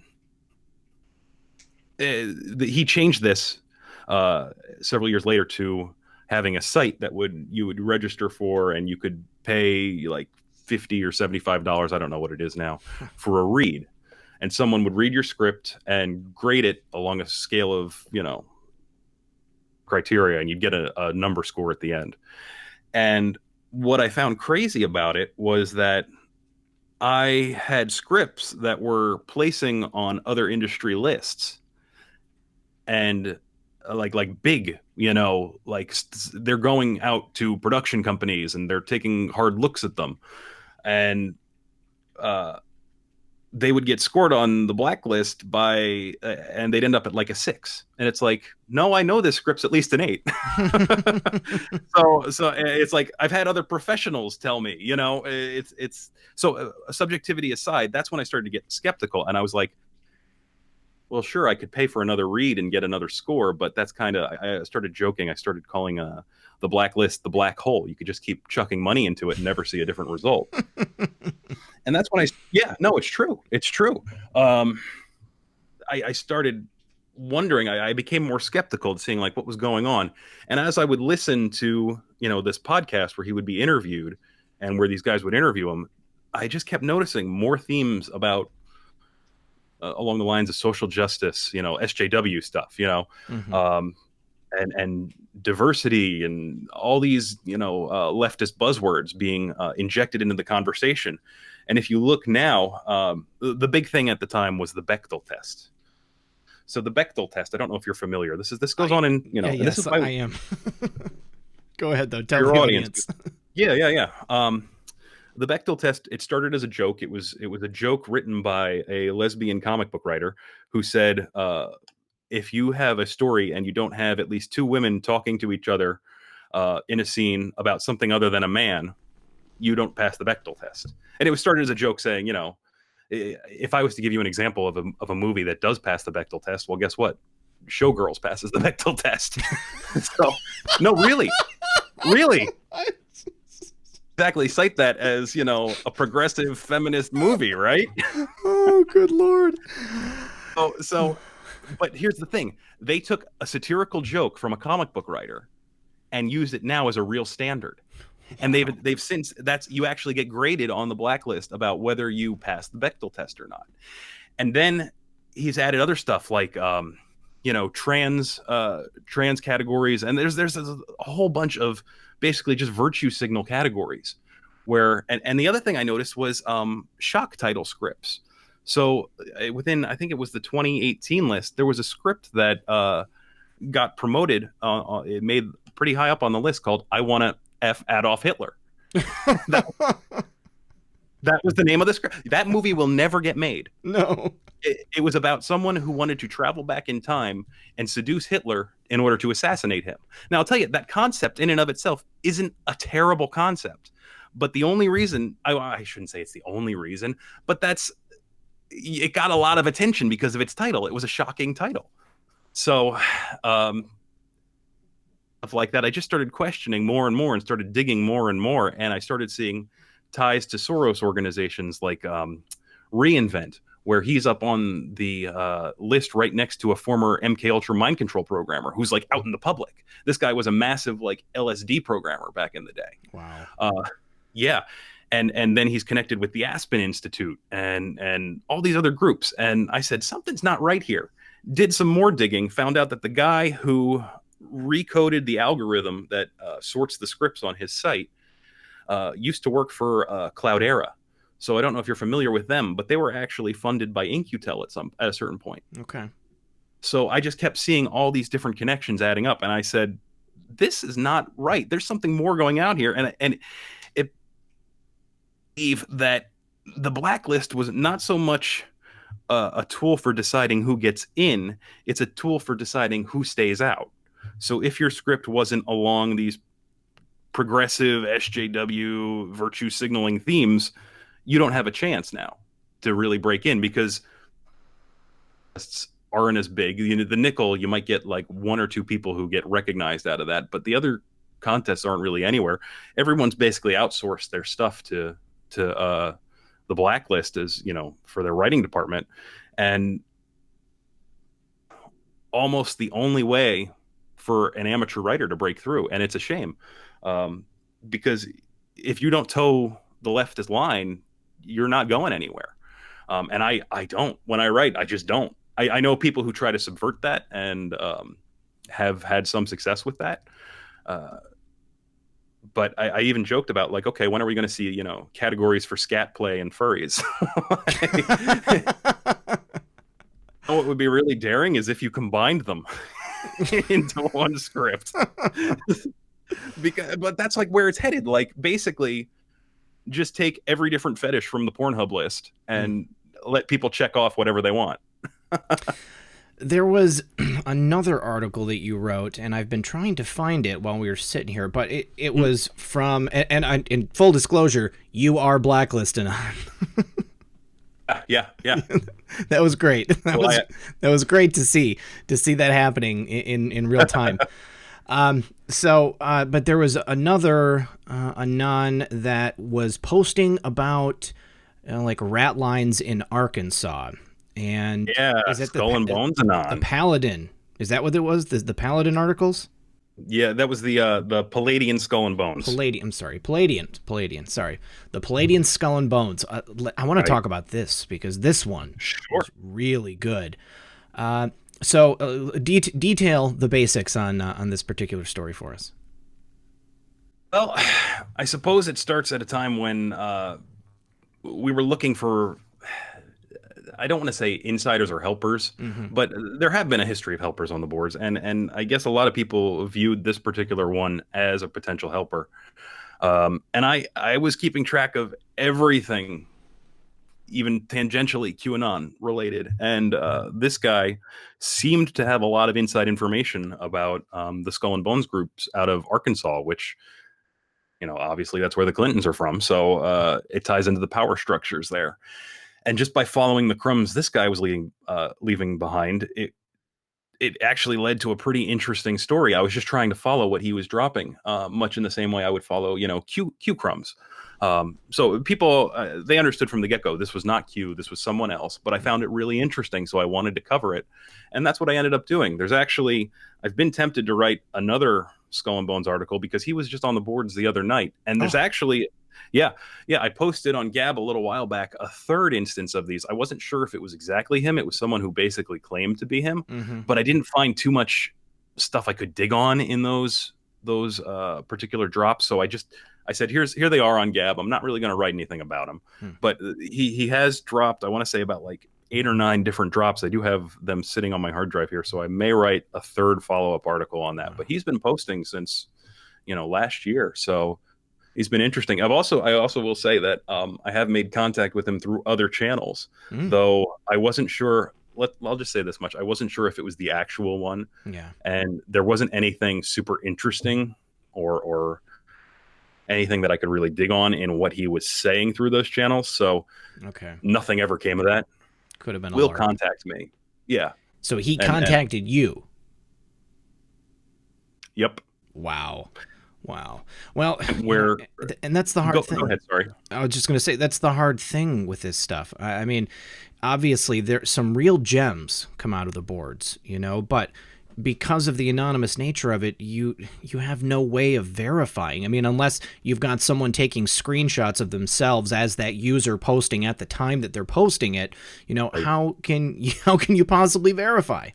he changed this several years later to having a site that you would register for, and you could pay like $50 or $75. I don't know what it is now for a read, and someone would read your script and grade it along a scale of criteria, and you'd get a number score at the end. And what I found crazy about it was that I had scripts that were placing on other industry lists, and like big, like they're going out to production companies and they're taking hard looks at them, and they would get scored on the blacklist by, and they'd end up at like a 6. And it's like, no, I know this script's at least an 8. So it's like, I've had other professionals tell me, it's so subjectivity aside, that's when I started to get skeptical. And I was like, well, sure, I could pay for another read and get another score, but that's I started joking. I started calling the blacklist the black hole. You could just keep chucking money into it and never see a different result. And that's when it's true. It's true. I started wondering, I became more skeptical to seeing like what was going on. And as I would listen to, this podcast where he would be interviewed and where these guys would interview him, I just kept noticing more themes about along the lines of social justice, SJW stuff, and diversity and all these, leftist buzzwords being injected into the conversation. And if you look now, the big thing at the time was the Bechdel test. So the Bechdel test, I don't know if you're familiar. This goes on in, Yes, I am. Go ahead though. Tell your the audience. Yeah. The Bechdel test, it started as a joke. It was a joke written by a lesbian comic book writer who said, if you have a story and you don't have at least 2 women talking to each other in a scene about something other than a man, you don't pass the Bechdel test. And it was started as a joke saying, if I was to give you an example of a movie that does pass the Bechdel test, well, guess what? Showgirls passes the Bechdel test. So, no, really. Exactly, cite that as a progressive feminist movie, right? Oh, good Lord. So but here's the thing, they took a satirical joke from a comic book writer and used it now as a real standard. And they've since, you actually get graded on the blacklist about whether you pass the Bechdel test or not. And then he's added other stuff like trans categories, and there's a whole bunch of basically just virtue signal categories where, and the other thing I noticed was shock title scripts. So within, I think it was the 2018 list, there was a script that got promoted. It made pretty high up on the list called "I Want to F Adolf Hitler." that was the name of the script. That movie will never get made. No. It was about someone who wanted to travel back in time and seduce Hitler in order to assassinate him. Now, I'll tell you, that concept in and of itself isn't a terrible concept. But the only reason, I shouldn't say it's the only reason, but it got a lot of attention because of its title. It was a shocking title. So, stuff like that, I just started questioning more and more and started digging more and more. And I started seeing ties to Soros organizations like Reinvent, where he's up on the list right next to a former MK Ultra mind control programmer who's like out in the public. This guy was a massive like LSD programmer back in the day. Wow. Yeah. And then he's connected with the Aspen Institute and all these other groups. And I said, something's not right here. Did some more digging, found out that the guy who recoded the algorithm that sorts the scripts on his site used to work for Cloudera. So I don't know if you're familiar with them, but they were actually funded by In-Q-Tel at a certain point. Okay. So I just kept seeing all these different connections adding up, and I said, this is not right. There's something more going out here. And it believe that the blacklist was not so much a tool for deciding who gets in, it's a tool for deciding who stays out. So if your script wasn't along these progressive SJW virtue signaling themes, you don't have a chance now to really break in, because aren't as big. You know, the nickel, you might get like 1 or 2 people who get recognized out of that, but the other contests aren't really anywhere. Everyone's basically outsourced their stuff to the blacklist, as you know, for their writing department, and almost the only way for an amateur writer to break through. And it's a shame, because if you don't toe the leftist line, you're not going anywhere. And I don't. When I write, I just don't. I know people who try to subvert that and have had some success with that. But I even joked about, like, okay, when are we going to see, you know, categories for scat play and furries? What would be really daring is if you combined them into one script. But that's like where it's headed. Like, basically, just take every different fetish from the Pornhub list and let people check off whatever they want. There was another article that you wrote, and I've been trying to find it while we were sitting here, but it was from, and in full disclosure, you are blacklisted on. Yeah. That was great. That was great to see that happening in real time. But there was another anon that was posting about like rat lines in Arkansas. And yeah, is it Skull and Bones Anon? The Paladin. Is that what it was? The Paladin articles? Yeah, that was the Palladian Skull and Bones. Palladian. Sorry, the Palladian Skull and Bones. I want to talk about this because this one is really good. So detail the basics on this particular story for us. Well, I suppose it starts at a time when we were looking for, I don't want to say insiders or helpers, but there have been a history of helpers on the boards, and I guess a lot of people viewed this particular one as a potential helper. And I was keeping track of everything, even tangentially QAnon related, and this guy seemed to have a lot of inside information about the Skull and Bones groups out of Arkansas, which, you know, obviously that's where the Clintons are from, so it ties into the power structures there. And just by following the crumbs this guy was leaving behind, it actually led to a pretty interesting story. I was just trying to follow what he was dropping, much in the same way I would follow, you know, Q crumbs. So people, they understood from the get-go, this was not Q, this was someone else, but I found it really interesting, so I wanted to cover it. And that's what I ended up doing. There's actually, I've been tempted to write another Skull and Bones article because he was just on the boards the other night. And there's actually... Yeah, I posted on Gab a little while back a third instance of these. I wasn't sure if it was exactly him. It was someone who basically claimed to be him, but I didn't find too much stuff I could dig on in those particular drops. So I said, here they are on Gab. I'm not really going to write anything about them, but he has dropped, I want to say about like 8 or 9 different drops. I do have them sitting on my hard drive here, so I may write a third follow-up article on that. But he's been posting since, you know, last year, so he's been interesting. I also will say that I have made contact with him through other channels, though I wasn't sure. I'll just say this much: I wasn't sure if it was the actual one. Yeah, and there wasn't anything super interesting or anything that I could really dig on in what he was saying through those channels. So, nothing ever came of that. Could have been. Will contact me. Yeah. So he contacted you. Yep. Wow. Well, where and that's the hard thing. Go ahead, sorry. I was just going to say that's the hard thing with this stuff. I mean, obviously there's some real gems come out of the boards, you know, but because of the anonymous nature of it, you have no way of verifying. I mean, unless you've got someone taking screenshots of themselves as that user posting at the time that they're posting it, you know, right. How can you possibly verify?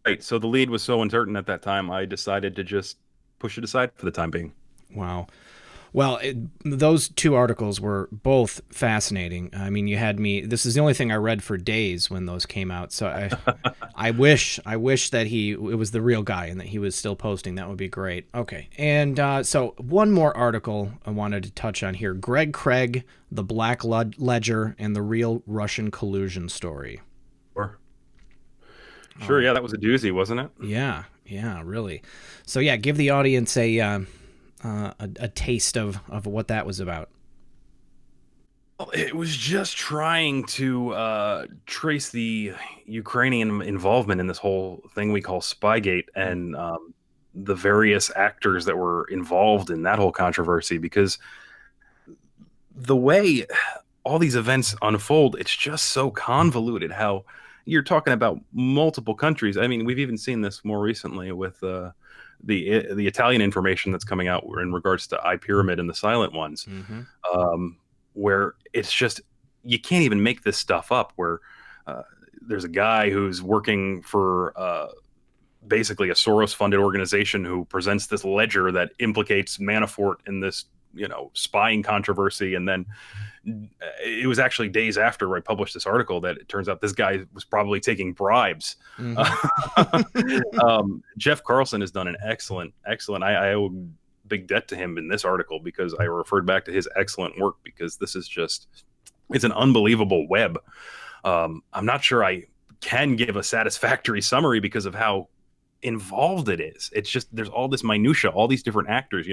Right. So the lead was so uncertain at that time, I decided to just push it aside for the time being. Wow. Well, those two articles were both fascinating. I mean, you had me. This is the only thing I read for days when those came out. So I wish that it was the real guy and that he was still posting. That would be great. Okay, and so one more article I wanted to touch on here: Greg Craig, the Black Ledger, and the real Russian collusion story. Sure, yeah, that was a doozy, wasn't it? Yeah, really. So yeah, give the audience a taste of what that was about. Well, it was just trying to trace the Ukrainian involvement in this whole thing we call Spygate and the various actors that were involved in that whole controversy, because the way all these events unfold, it's just so convoluted how you're talking about multiple countries. I mean, we've even seen this more recently with the Italian information that's coming out in regards to iPyramid and the Silent Ones, where it's just, you can't even make this stuff up, where there's a guy who's working for basically a Soros-funded organization who presents this ledger that implicates Manafort in this, spying controversy. And then it was actually days after I published this article that it turns out this guy was probably taking bribes. Jeff Carlson has done an excellent. I owe big debt to him in this article because I referred back to his excellent work, because this is it's an unbelievable web. I'm not sure I can give a satisfactory summary because of how involved it is. It's just, there's all this minutia, all these different actors,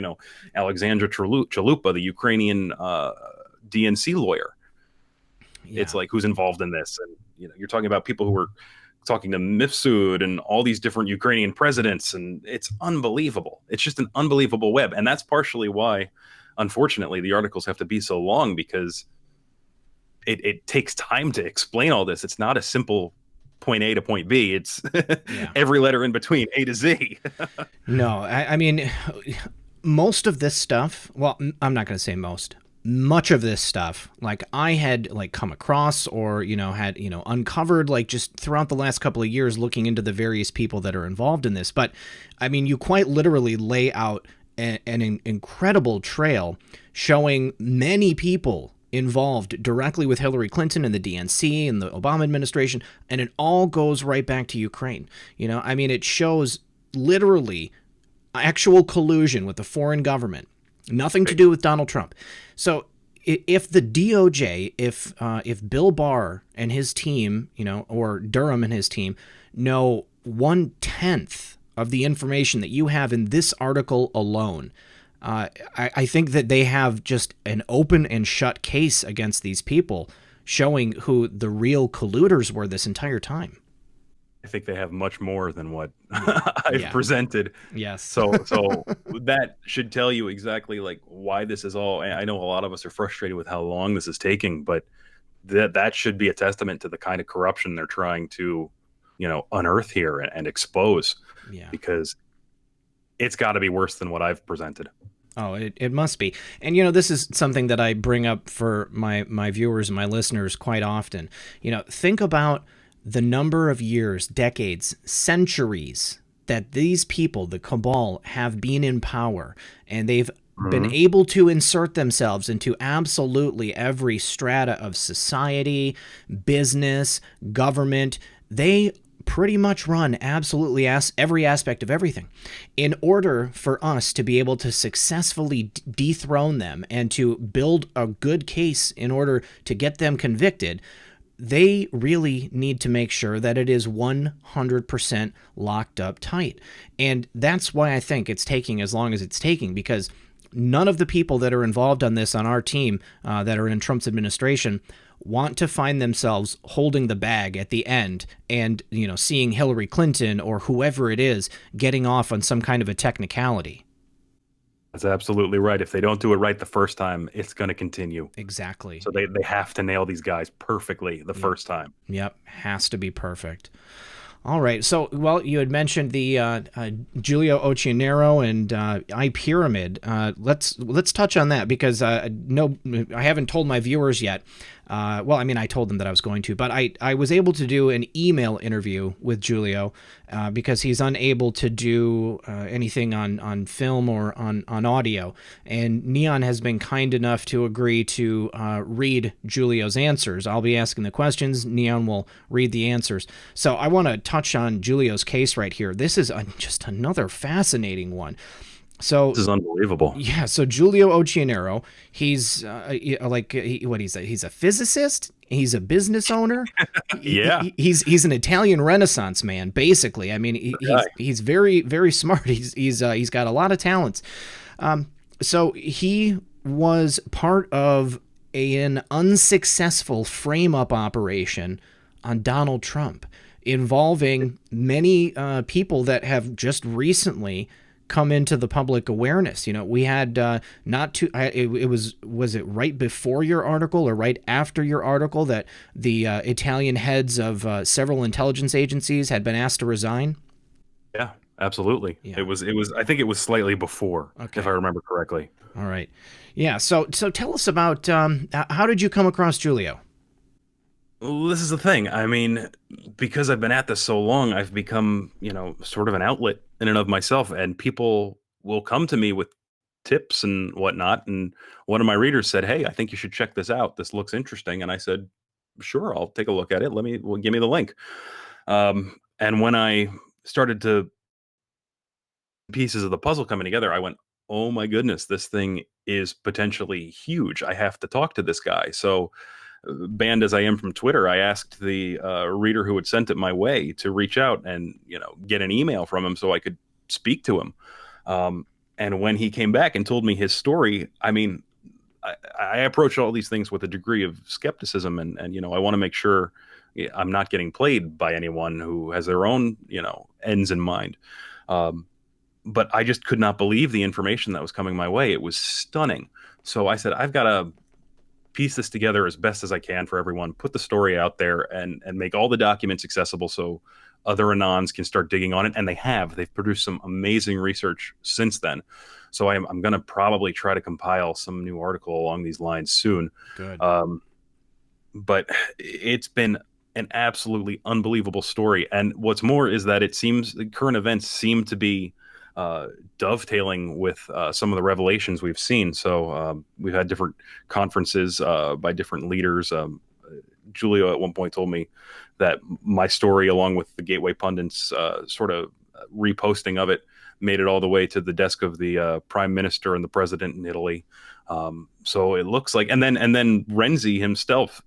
Alexandra Chalupa, the Ukrainian DNC lawyer. Yeah. It's like, who's involved in this? And you're talking about people who were talking to Mifsud and all these different Ukrainian presidents, and it's unbelievable. It's just an unbelievable web. And that's partially why, unfortunately, the articles have to be so long, because it takes time to explain all this. It's not a simple point A to point B. It's every letter in between, A to Z. No, I mean, most of this stuff, well, I'm not going to say most. Much of this stuff, like, I had come across or, had, uncovered, just throughout the last couple of years, looking into the various people that are involved in this. But I mean, you quite literally lay out an incredible trail showing many people involved directly with Hillary Clinton and the DNC and the Obama administration. And it all goes right back to Ukraine. I mean, it shows literally actual collusion with the foreign government. Nothing to do with Donald Trump. So if the DOJ, if Bill Barr and his team, or Durham and his team know 1/10 of the information that you have in this article alone, I think that they have just an open and shut case against these people, showing who the real colluders were this entire time. I think they have much more than what I've presented. Yes. So that should tell you exactly why this is all. I know a lot of us are frustrated with how long this is taking, but that should be a testament to the kind of corruption they're trying to, unearth here and expose. Yeah. Because it's got to be worse than what I've presented. Oh, it must be. And, this is something that I bring up for my viewers and my listeners quite often. Think about the number of years, decades, centuries that these people, the cabal, have been in power, and they've been able to insert themselves into absolutely every strata of society, business, government. They pretty much run absolutely every aspect of everything. In order for us to be able to successfully dethrone them and to build a good case in order to get them convicted, they really need to make sure that it is 100% locked up tight. And that's why I think it's taking as long as it's taking, because none of the people that are involved on this on our team that are in Trump's administration want to find themselves holding the bag at the end and, seeing Hillary Clinton or whoever it is getting off on some kind of a technicality. That's absolutely right. If they don't do it right the first time, it's going to continue. Exactly. So they have to nail these guys perfectly the first time. Yep. Has to be perfect. All right. So, well, you had mentioned the Giulio Occhionero and iPyramid. Let's touch on that, because I haven't told my viewers yet. Well, I mean, I told them that I was going to, but I was able to do an email interview with Giulio because he's unable to do anything on film or on audio. And Neon has been kind enough to agree to read Giulio's answers. I'll be asking the questions. Neon will read the answers. So I want to touch on Giulio's case right here. This is just another fascinating one. So This is unbelievable. yeah, so Giulio Occhionero, he's he's a physicist, he's a business owner. Yeah. He's an Italian Renaissance man, basically. I mean, he's very very smart. He's got a lot of talents. So he was part of an unsuccessful frame-up operation on Donald Trump, involving many people that have just recently come into the public awareness. You know, we had was it right before your article or right after your article that the Italian heads of several intelligence agencies had been asked to resign? Yeah, absolutely. Yeah. It was I think it was slightly before, Okay. if I remember correctly. All right. Yeah. So tell us about how did you come across Giulio? Well, this is the thing. I mean, because I've been at this so long, I've become, sort of an outlet in and of myself, and people will come to me with tips and whatnot. And one of my readers said, "Hey, I think you should check this out. This looks interesting." And I said, "Sure, I'll take a look at it. Give me the link." And when I started to pieces of the puzzle coming together, I went, "Oh my goodness, this thing is potentially huge. I have to talk to this guy." So, banned as I am from Twitter, I asked the reader who had sent it my way to reach out and get an email from him so I could speak to him. And when he came back and told me his story, I mean, I approach all these things with a degree of skepticism, and I want to make sure I'm not getting played by anyone who has their own ends in mind. But I just could not believe the information that was coming my way. It was stunning. So I said, I've got to piece this together as best as I can for everyone, put the story out there, and make all the documents accessible so other Anons can start digging on it. And they've produced some amazing research since then. So I'm going to probably try to compile some new article along these lines soon. Good. But it's been an absolutely unbelievable story. And what's more is that it seems current events seem to be dovetailing with some of the revelations we've seen. So we've had different conferences by different leaders. Giulio at one point told me that my story, along with the Gateway pundits sort of reposting of it, made it all the way to the desk of the prime minister and the president in Italy. So it looks like, and then Renzi himself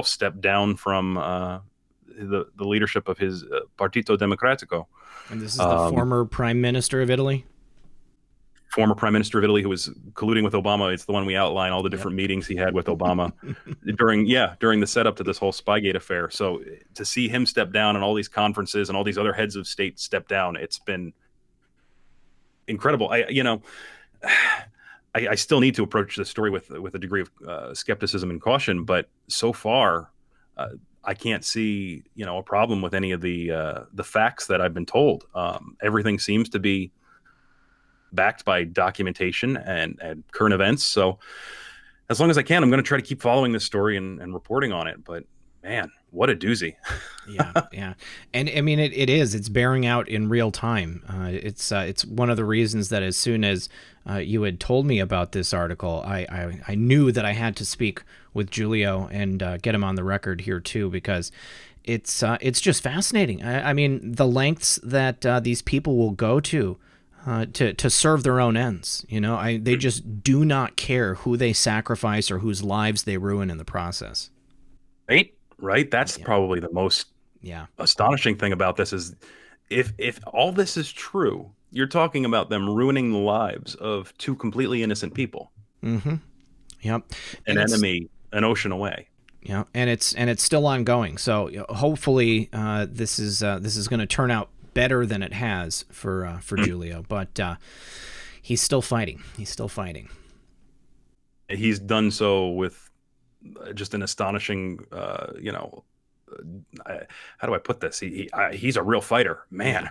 stepped down from the leadership of his Partito Democratico. And this is the former prime minister of Italy? Former prime minister of Italy who was colluding with Obama. It's the one we outline all the different meetings he had with Obama during the setup to this whole Spygate affair. So to see him step down and all these conferences and all these other heads of state step down, it's been incredible. I still need to approach this story with a degree of skepticism and caution, but so far I can't see a problem with any of the facts that I've been told. Everything seems to be backed by documentation and current events. So as long as I can, I'm going to try to keep following this story and reporting on it. But man, what a doozy. Yeah. And I mean, it's bearing out in real time. It's one of the reasons that as soon as you had told me about this article, I knew that I had to speak with Giulio and get him on the record here too, because it's just fascinating. I mean, the lengths that these people will go to serve their own ends. They just do not care who they sacrifice or whose lives they ruin in the process. Right. That's probably the most astonishing thing about this is if all this is true, you're talking about them ruining the lives of two completely innocent people. Mm-hmm. Yep. An enemy an ocean away. Yeah, and it's still ongoing. So hopefully this is going to turn out better than it has for Giulio, but he's still fighting. He's done so with just an astonishing, how do I put this? He's a real fighter, man.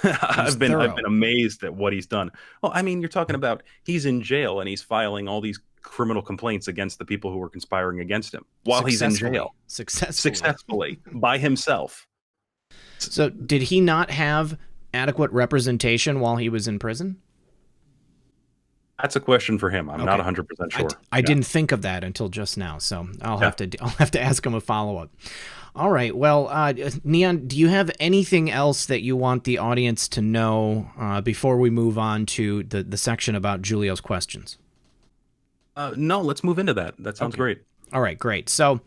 I've been amazed at what he's done. Well, I mean, you're talking about he's in jail and he's filing all these criminal complaints against the people who were conspiring against him while he's in jail. Successfully by himself. So did he not have adequate representation while he was in prison? That's a question for him. I'm not 100% sure. I didn't think of that until just now, so I'll have to ask him a follow-up. All right. Well, Neon, do you have anything else that you want the audience to know before we move on to the section about Giulio's questions? No, let's move into that. That sounds great. All right, great. So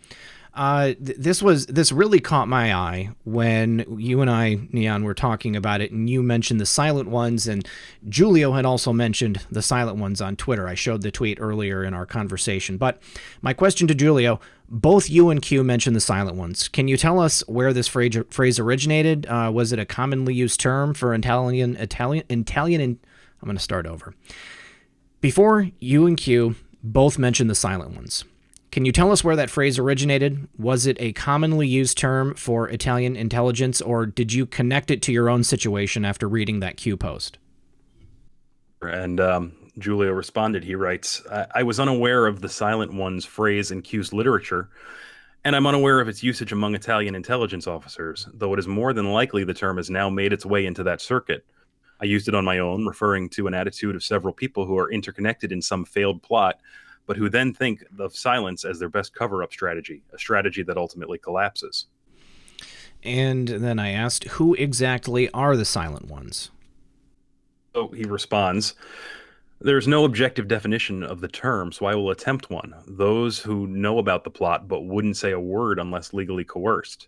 this really caught my eye when you and I, Neon, were talking about it, and you mentioned the silent ones, and Giulio had also mentioned the silent ones on Twitter. I showed the tweet earlier in our conversation. But my question to Giulio, both you and Q mentioned the silent ones. Can you tell us where this phrase originated? Was it a commonly used term for Italian? I'm going to start over. Before you and Q both mentioned the silent ones, can you tell us where that phrase originated? Was it a commonly used term for Italian intelligence, or did you connect it to your own situation after reading that Q post? And Giulio responded, he writes, I was unaware of the silent one's phrase in Q's literature, and I'm unaware of its usage among Italian intelligence officers, though it is more than likely the term has now made its way into that circuit. I used it on my own, referring to an attitude of several people who are interconnected in some failed plot, but who then think of silence as their best cover-up strategy, a strategy that ultimately collapses. And then I asked, who exactly are the silent ones? So he responds, there's no objective definition of the term, so I will attempt one. Those who know about the plot but wouldn't say a word unless legally coerced.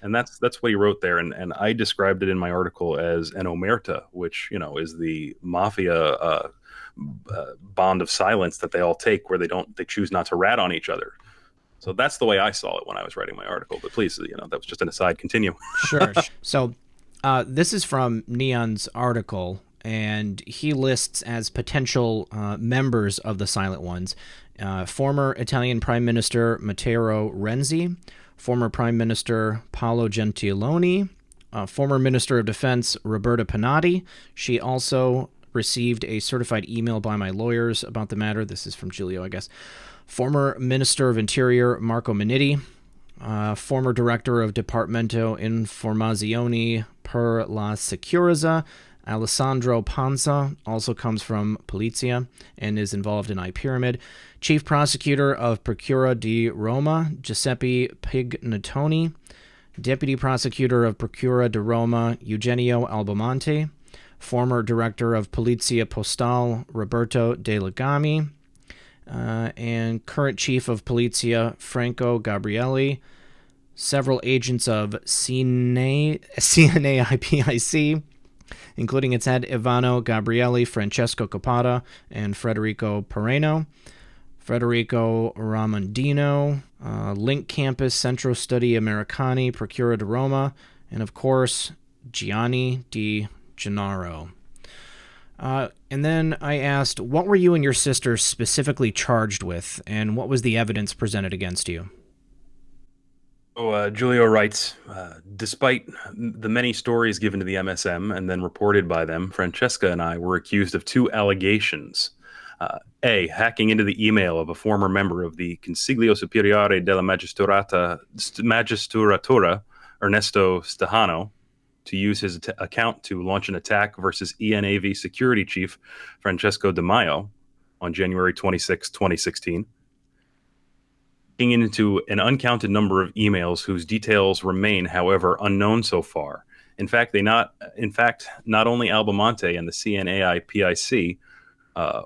And that's what he wrote there, and I described it in my article as an omerta, which, is the mafia bond of silence that they all take, where they choose not to rat on each other. So that's the way I saw it when I was writing my article. But please, that was just an aside. Continue. Sure. So this is from Neon's article, and he lists as potential members of the silent ones former Italian Prime Minister Matteo Renzi, former Prime Minister Paolo Gentiloni, former Minister of Defense Roberta Pinotti. She also received a certified email by my lawyers about the matter. This is from Giulio, I guess. Former Minister of Interior Marco Minniti, former Director of Dipartimento Informazioni per la Sicurezza Alessandro Panza, also comes from Polizia and is involved in iPyramid. Chief Prosecutor of Procura di Roma Giuseppe Pignatoni, Deputy Prosecutor of Procura di Roma Eugenio Albamonte, former Director of Polizia Postale Roberto De Legami, and current Chief of Polizia Franco Gabrielli, several agents of CNAIPIC, including its head Ivano Gabrielli, Francesco Capata, and Federico Pereno, Federico Ramondino, Link Campus Centro Studi Americani, Procura di Roma, and of course, Gianni Di Gennaro. And then I asked, what were you and your sister specifically charged with, and what was the evidence presented against you? Giulio writes, despite the many stories given to the MSM and then reported by them, Francesca and I were accused of two allegations. A, hacking into the email of a former member of the Consiglio Superiore della Magistratura, Ernesto Stehano, to use his account to launch an attack versus ENAV security chief Francesco De Maio on January 26, 2016. Into an uncounted number of emails whose details remain, however, unknown so far. In fact, not only Albamonte and the CNAIPIC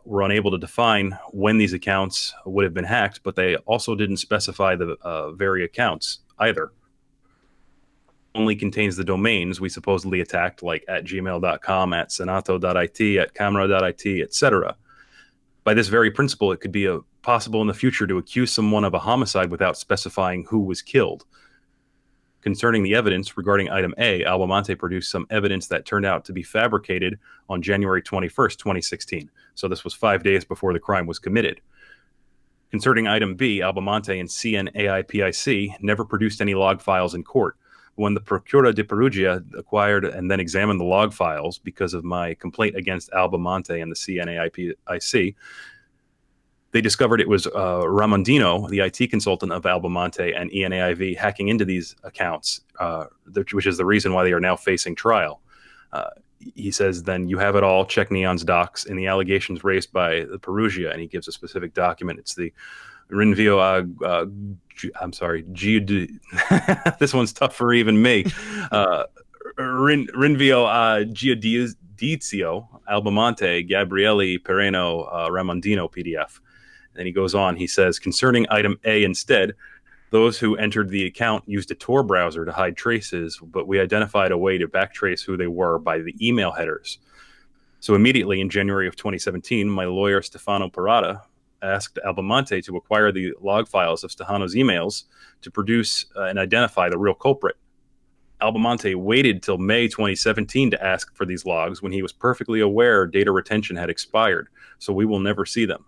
were unable to define when these accounts would have been hacked, but they also didn't specify the very accounts either. Only contains the domains we supposedly attacked, like at gmail.com, at senato.it, at camera.it, etc. By this very principle, it could be possible in the future to accuse someone of a homicide without specifying who was killed. Concerning the evidence regarding item A, Albamonte produced some evidence that turned out to be fabricated on January 21st, 2016. So this was 5 days before the crime was committed. Concerning item B, Albamonte and CNAIPIC never produced any log files in court. When the Procura di Perugia acquired and then examined the log files because of my complaint against Albamonte and the CNAIPIC, They discovered it was Ramondino, the IT consultant of Albemonte and ENAIV, hacking into these accounts, which is the reason why they are now facing trial. He says, then you have it all, check Neon's docs, and the allegations raised by the Perugia, and he gives a specific document. It's the Rinvio, I'm sorry, this one's tough for even me. Rinvio Giudizio Albemonte Gabriele Pereno Ramondino PDF. And he goes on, he says, concerning item A instead, those who entered the account used a Tor browser to hide traces, but we identified a way to backtrace who they were by the email headers. So immediately in January of 2017, my lawyer Stefano Parada asked Albemonte to acquire the log files of Stefano's emails to produce and identify the real culprit. Albemonte waited till May 2017 to ask for these logs when he was perfectly aware data retention had expired, so we will never see them.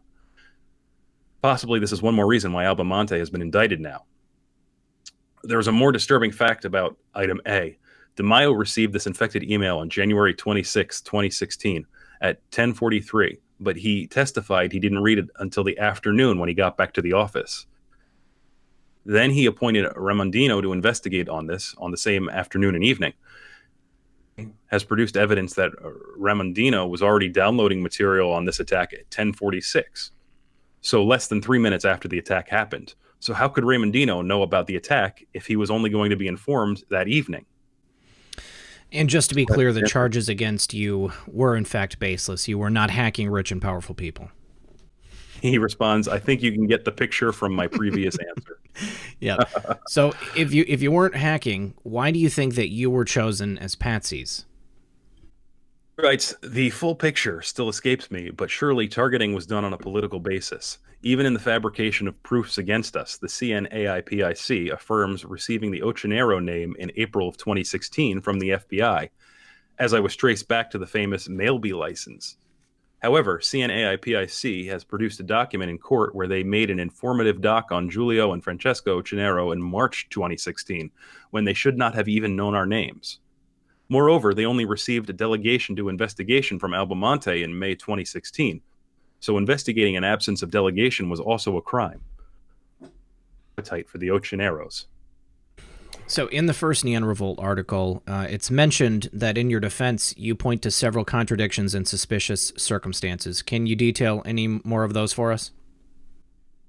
Possibly this is one more reason why Albemonte has been indicted now. There's a more disturbing fact about item A. De Maio received this infected email on January 26, 2016 at 10:43, but he testified he didn't read it until the afternoon when he got back to the office. Then he appointed Ramondino to investigate on this on the same afternoon and evening. Has produced evidence that Ramondino was already downloading material on this attack at 10:46. So less than 3 minutes after the attack happened. So how could Ramondino know about the attack if he was only going to be informed that evening? And just to be clear, the charges against you were in fact baseless. You were not hacking rich and powerful people. He responds, I think you can get the picture from my previous answer. Yeah. So if you weren't hacking, why do you think that you were chosen as patsies? Writes, the full picture still escapes me, but surely targeting was done on a political basis. Even in the fabrication of proofs against us, the CNAIPIC affirms receiving the Occhionero name in April of 2016 from the FBI, as I was traced back to the famous Mailby license. However, CNAIPIC has produced a document in court where they made an informative doc on Giulio and Francesco Occhionero in March 2016, when they should not have even known our names. Moreover, they only received a delegation to investigation from Albemonte in May 2016. So investigating an absence of delegation was also a crime. Appetite for the Occhioneros. So in the first NeonRevolt article, it's mentioned that in your defense, you point to several contradictions and suspicious circumstances. Can you detail any more of those for us?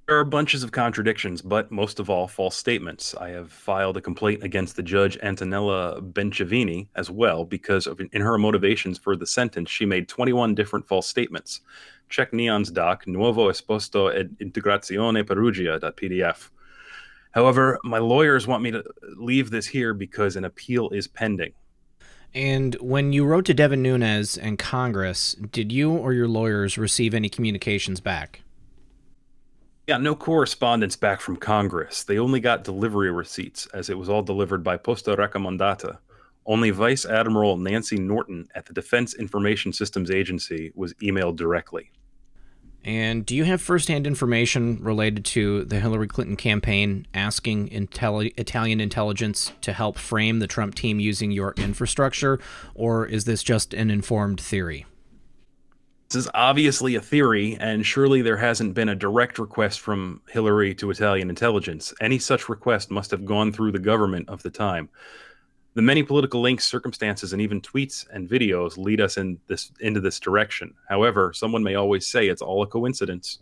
There are bunches of contradictions, but most of all, false statements. I have filed a complaint against the judge Antonella Bencevini as well, because in her motivations for the sentence, she made 21 different false statements. Check Neon's doc, Nuovo Esposto ed Integrazione Perugia.pdf. However, my lawyers want me to leave this here because an appeal is pending. And when you wrote to Devin Nunes and Congress, did you or your lawyers receive any communications back? Yeah, no correspondence back from Congress. They only got delivery receipts, as it was all delivered by Posta Raccomandata. Only Vice Admiral Nancy Norton at the Defense Information Systems Agency was emailed directly. And do you have firsthand information related to the Hillary Clinton campaign asking Italian intelligence to help frame the Trump team using your infrastructure, or is this just an informed theory? This is obviously a theory, and surely there hasn't been a direct request from Hillary to Italian intelligence. Any such request must have gone through the government of the time. The many political links, circumstances, and even tweets and videos lead us into this direction. However, someone may always say it's all a coincidence.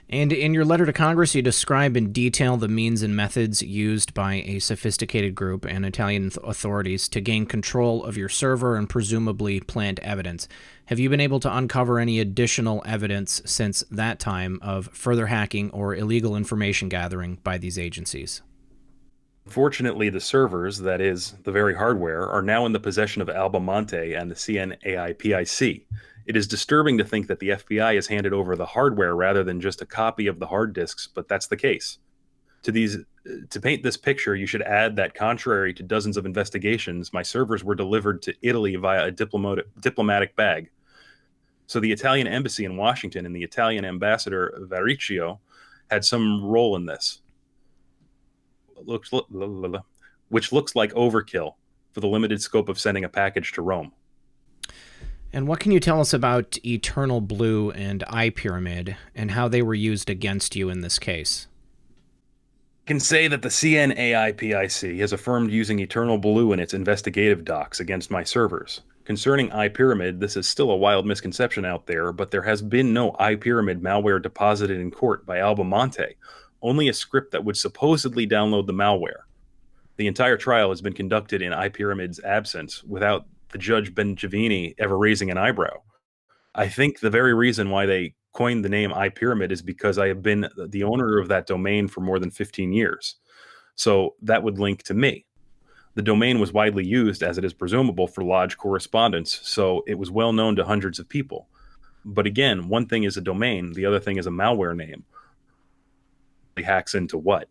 And in your letter to Congress, you describe in detail the means and methods used by a sophisticated group and Italian authorities to gain control of your server and presumably plant evidence. Have you been able to uncover any additional evidence since that time of further hacking or illegal information gathering by these agencies? Fortunately, the servers, that is, the very hardware, are now in the possession of Albemonte and the CNAIPIC. It is disturbing to think that the FBI has handed over the hardware rather than just a copy of the hard disks, but that's the case. To paint this picture, you should add that contrary to dozens of investigations, my servers were delivered to Italy via a diplomatic bag. So the Italian embassy in Washington and the Italian ambassador Varicchio had some role in this, which looks like overkill for the limited scope of sending a package to Rome. And what can you tell us about Eternal Blue and iPyramid and how they were used against you in this case? Can say that the CNAIPIC has affirmed using Eternal Blue in its investigative docs against my servers. Concerning iPyramid, this is still a wild misconception out there, but there has been no iPyramid malware deposited in court by Albamonte, only a script that would supposedly download the malware. The entire trial has been conducted in iPyramid's absence without the Judge Benjavini ever raising an eyebrow. I think the very reason why they coined the name iPyramid is because I have been the owner of that domain for more than 15 years. So that would link to me. The domain was widely used, as it is presumable, for lodge correspondence, so it was well known to hundreds of people. But again, one thing is a domain, the other thing is a malware name. It hacks into what?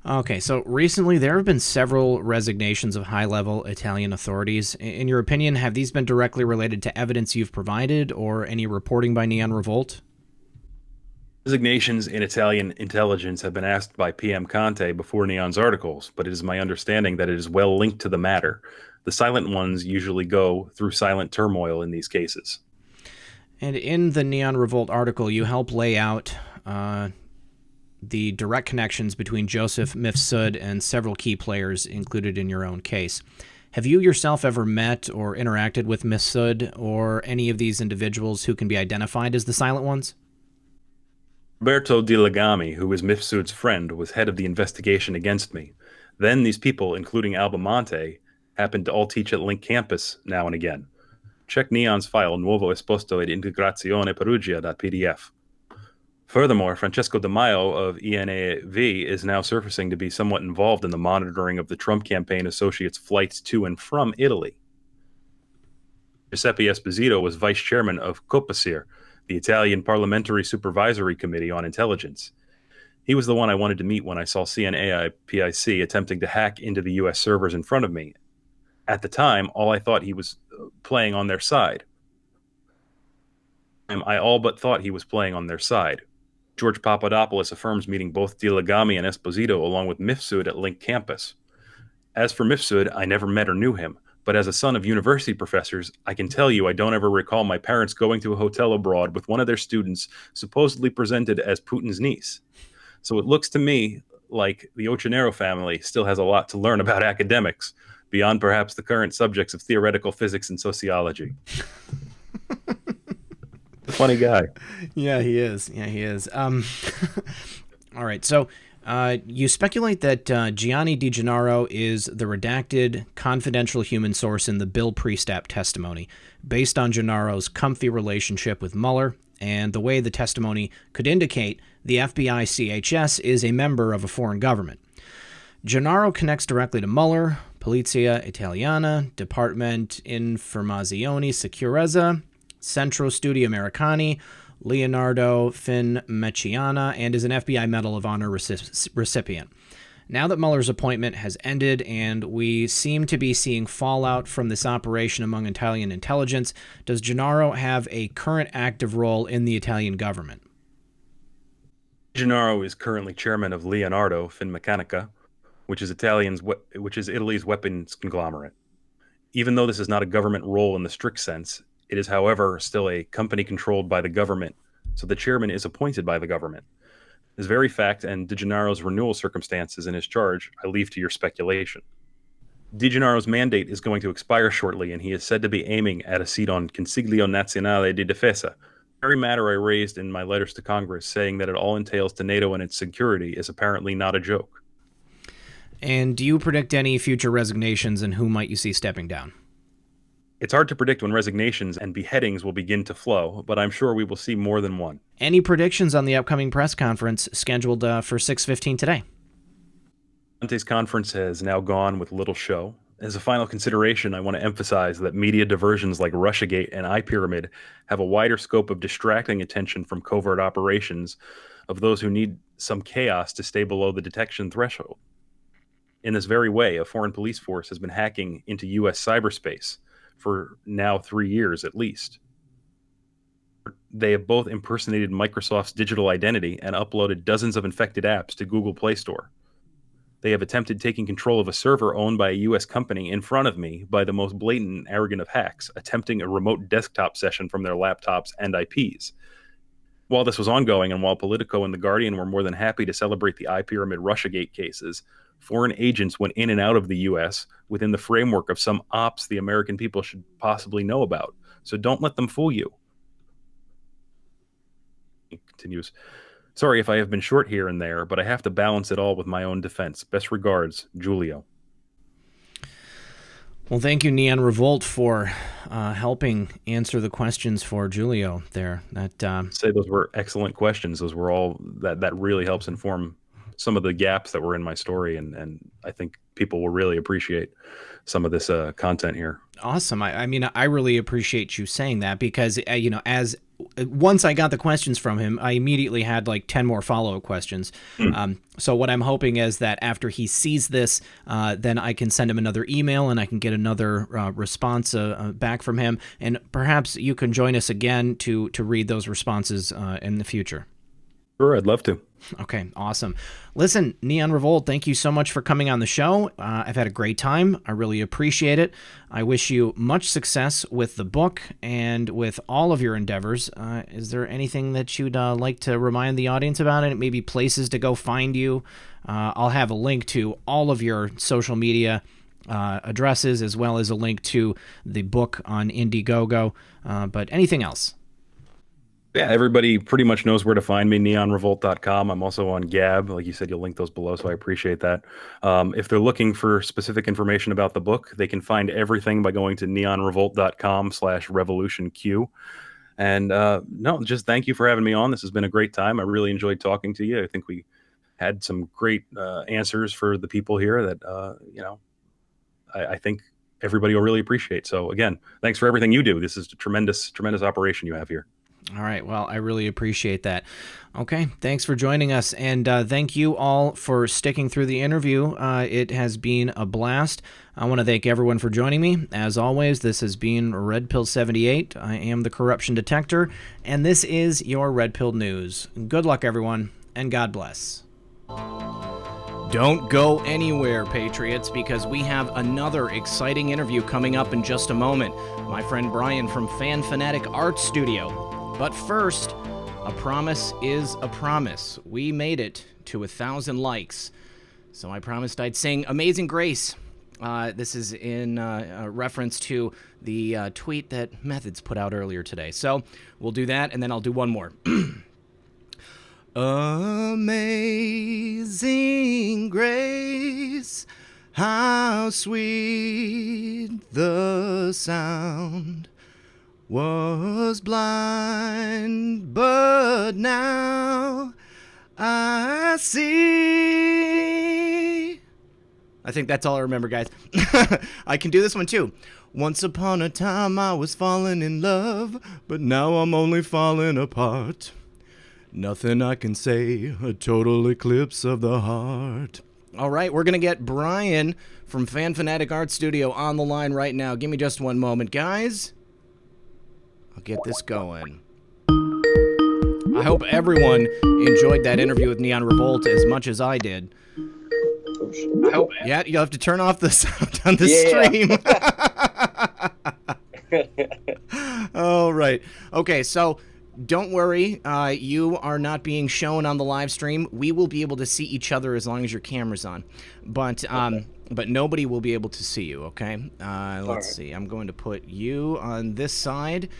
Okay, so recently there have been several resignations of high-level Italian authorities. In your opinion, have these been directly related to evidence you've provided or any reporting by NeonRevolt? Resignations in Italian intelligence have been asked by PM Conte before Neon's articles, but it is my understanding that it is well linked to the matter. The silent ones usually go through silent turmoil in these cases. And in the NeonRevolt article, you help lay out the direct connections between Joseph Mifsud and several key players included in your own case. Have you yourself ever met or interacted with Mifsud or any of these individuals who can be identified as the silent ones? Roberto Di Legami, who is Mifsud's friend, was head of the investigation against me. Then these people, including Albamonte, happened to all teach at Link Campus now and again. Check Neon's file Nuovo Esposto ed Integrazione Perugia.pdf. Furthermore, Francesco De Maio of ENAV is now surfacing to be somewhat involved in the monitoring of the Trump campaign associates' flights to and from Italy. Giuseppe Esposito was vice chairman of COPASIR, the Italian Parliamentary Supervisory Committee on Intelligence. He was the one I wanted to meet when I saw CNAIPIC attempting to hack into the U.S. servers in front of me. At the time, all I thought he was playing on their side. I all but thought he was playing on their side. George Papadopoulos affirms meeting both Di Legami and Esposito along with Mifsud at Link Campus. As for Mifsud, I never met or knew him, but as a son of university professors, I can tell you I don't ever recall my parents going to a hotel abroad with one of their students supposedly presented as Putin's niece. So it looks to me like the Occhionero family still has a lot to learn about academics, beyond perhaps the current subjects of theoretical physics and sociology. Funny guy. Yeah, he is. All right, so you speculate that Gianni Di Gennaro is the redacted, confidential human source in the Bill Priestap testimony, based on Gennaro's comfy relationship with Mueller and the way the testimony could indicate the FBI CHS is a member of a foreign government. Gennaro connects directly to Mueller, Polizia Italiana, Department Informazioni Sicurezza, Centro Studi Americani, Leonardo Finmecciana, and is an FBI Medal of Honor recipient. Now that Mueller's appointment has ended and we seem to be seeing fallout from this operation among Italian intelligence, does Gennaro have a current active role in the Italian government? Gennaro is currently chairman of Leonardo Finmeccanica, which is Italy's weapons conglomerate. Even though this is not a government role in the strict sense, it is, however, still a company controlled by the government, so the chairman is appointed by the government. This very fact and Di Gennaro's renewal circumstances in his charge I leave to your speculation. Di Gennaro's mandate is going to expire shortly, and he is said to be aiming at a seat on Consiglio Nazionale di Difesa. The very matter I raised in my letters to Congress, saying that it all entails to NATO and its security, is apparently not a joke. And do you predict any future resignations, and who might you see stepping down? It's hard to predict when resignations and beheadings will begin to flow, but I'm sure we will see more than one. Any predictions on the upcoming press conference scheduled for 6:15 today? Conte's conference has now gone with little show. As a final consideration, I want to emphasize that media diversions like Russiagate and iPyramid have a wider scope of distracting attention from covert operations of those who need some chaos to stay below the detection threshold. In this very way, a foreign police force has been hacking into U.S. cyberspace for now 3 years at least. They have both impersonated Microsoft's digital identity and uploaded dozens of infected apps to Google Play Store. They have attempted taking control of a server owned by a U.S. company in front of me by the most blatant and arrogant of hacks, attempting a remote desktop session from their laptops and IPs. While this was ongoing, and while Politico and The Guardian were more than happy to celebrate the iPyramid Russiagate cases, foreign agents went in and out of the U.S. within the framework of some ops the American people should possibly know about. So don't let them fool you. He continues, sorry if I have been short here and there, but I have to balance it all with my own defense. Best regards, Giulio. Well, thank you, NeonRevolt, for helping answer the questions for Giulio there. I'd say those were excellent questions. Those were all that really helps inform some of the gaps that were in my story, and I think people will really appreciate some of this content here. Awesome. I mean, I really appreciate you saying that, because as once I got the questions from him, I immediately had like 10 more follow-up questions. So what I'm hoping is that after he sees this, then I can send him another email and I can get another response back from him, and perhaps you can join us again to read those responses in the future. Sure, I'd love to. Okay, awesome. Listen, NeonRevolt, thank you so much for coming on the show. I've had a great time. I really appreciate it. I wish you much success with the book and with all of your endeavors. Is there anything that you'd like to remind the audience about? It maybe places to go find you. I'll have a link to all of your social media addresses, as well as a link to the book on Indiegogo. But anything else? Yeah, everybody pretty much knows where to find me, neonrevolt.com. I'm also on Gab. Like you said, you'll link those below, so I appreciate that. If they're looking for specific information about the book, they can find everything by going to neonrevolt.com/revolutionq. And no, just thank you for having me on. This has been a great time. I really enjoyed talking to you. I think we had some great answers for the people here that, I think everybody will really appreciate. So again, thanks for everything you do. This is a tremendous, tremendous operation you have here. All right. Well, I really appreciate that. Okay. Thanks for joining us. And thank you all for sticking through the interview. It has been a blast. I want to thank everyone for joining me. As always, this has been Red Pill 78. I am the Corruption Detector, and this is your Red Pill News. Good luck, everyone, and God bless. Don't go anywhere, Patriots, because we have another exciting interview coming up in just a moment. My friend Brian from FanFanaticArtStudio. But first, a promise is a promise. We made it to 1,000 likes. So I promised I'd sing Amazing Grace. This is in reference to the tweet that Methods put out earlier today. So we'll do that, and then I'll do one more. Amazing grace, how sweet the sound. Was blind, but now I see. I think that's all I remember, guys. I can do this one too. Once upon a time I was falling in love, but now I'm only falling apart. Nothing I can say, a total eclipse of the heart. All right, we're going to get Brian from FanFanaticArtStudio on the line right now. Give me just one moment, guys. I'll get this going. I hope everyone enjoyed that interview with NeonRevolt as much as I did. Yeah, you'll have to turn off the sound on the stream. All right. Okay, so don't worry. You are not being shown on the live stream. We will be able to see each other as long as your camera's on. But nobody will be able to see you, okay? Let's see. I'm going to put you on this side.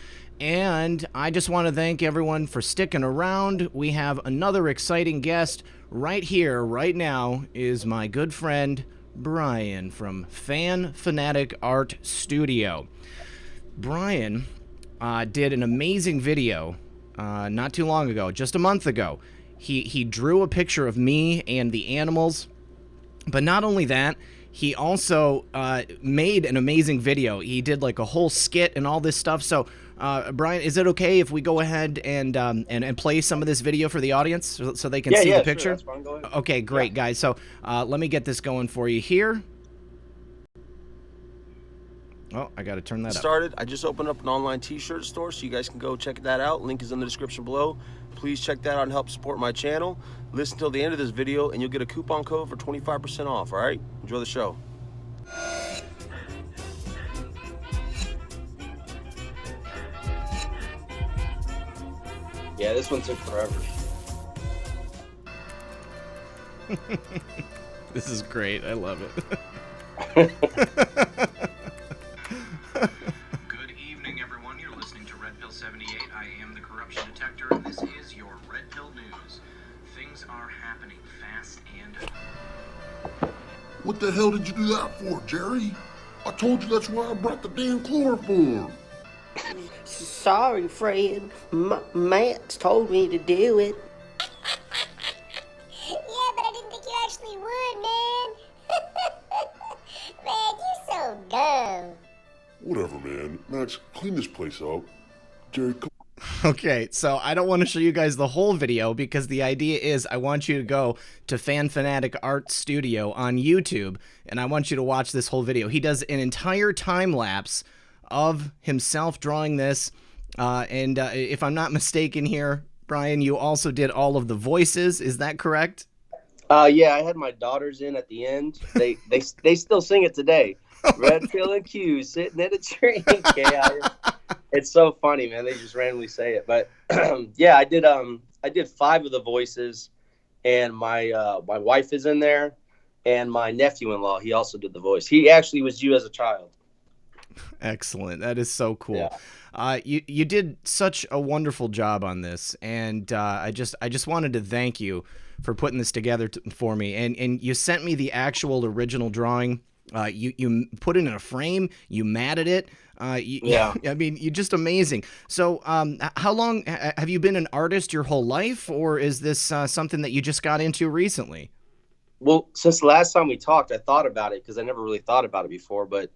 And I just want to thank everyone for sticking around. We have another exciting guest right here, right now, is my good friend, Brian from FanFanaticArtStudio. Brian did an amazing video not too long ago, just a month ago. He drew a picture of me and the animals, but not only that, he also made an amazing video. He did like a whole skit and all this stuff. So, Brian, is it okay if we go ahead and play some of this video for the audience so they can see the picture? Sure, that's fine. Go ahead. Okay, great, guys. So let me get this going for you here. Oh, I got to turn that up. Started. I just opened up an online t-shirt store, so you guys can go check that out. Link is in the description below. Please check that out and help support my channel. Listen till the end of this video and you'll get a coupon code for 25% off. All right, enjoy the show. Yeah, this one took forever. This is great. I love it. Good evening, everyone. You're listening to Red Pill 78. I am the Corruption Detector, and this is your Red Pill News. Things are happening fast and... What the hell did you do that for, Jerry? I told you that's why I brought the damn chloroform. Sorry, Fred. Matt's told me to do it. Yeah, but I didn't think you actually would, man. Man, you're so dumb. Whatever, man. Max, clean this place out. Jerry, come. Okay, so I don't want to show you guys the whole video because the idea is I want you to go to FanFanaticArtStudio on YouTube, and I want you to watch this whole video. He does an entire time lapse of himself drawing this, and if I'm not mistaken here, Brian, you also did all of the voices. Is that correct? Yeah, I had my daughters in at the end. They still sing it today. Red Pill and Q sitting at a tree. It's so funny, man. They just randomly say it. But yeah, I did 5 of the voices, and my wife is in there, and my nephew-in-law, he also did the voice. He actually was you as a child. Excellent. That is so cool. Yeah. You did such a wonderful job on this, and I just wanted to thank you for putting this together for me. And you sent me the actual original drawing. You put it in a frame. You matted it. Yeah. I mean, you're just amazing. So, how long have you been an artist your whole life, or is this something that you just got into recently? Well, since the last time we talked, I thought about it because I never really thought about it before, but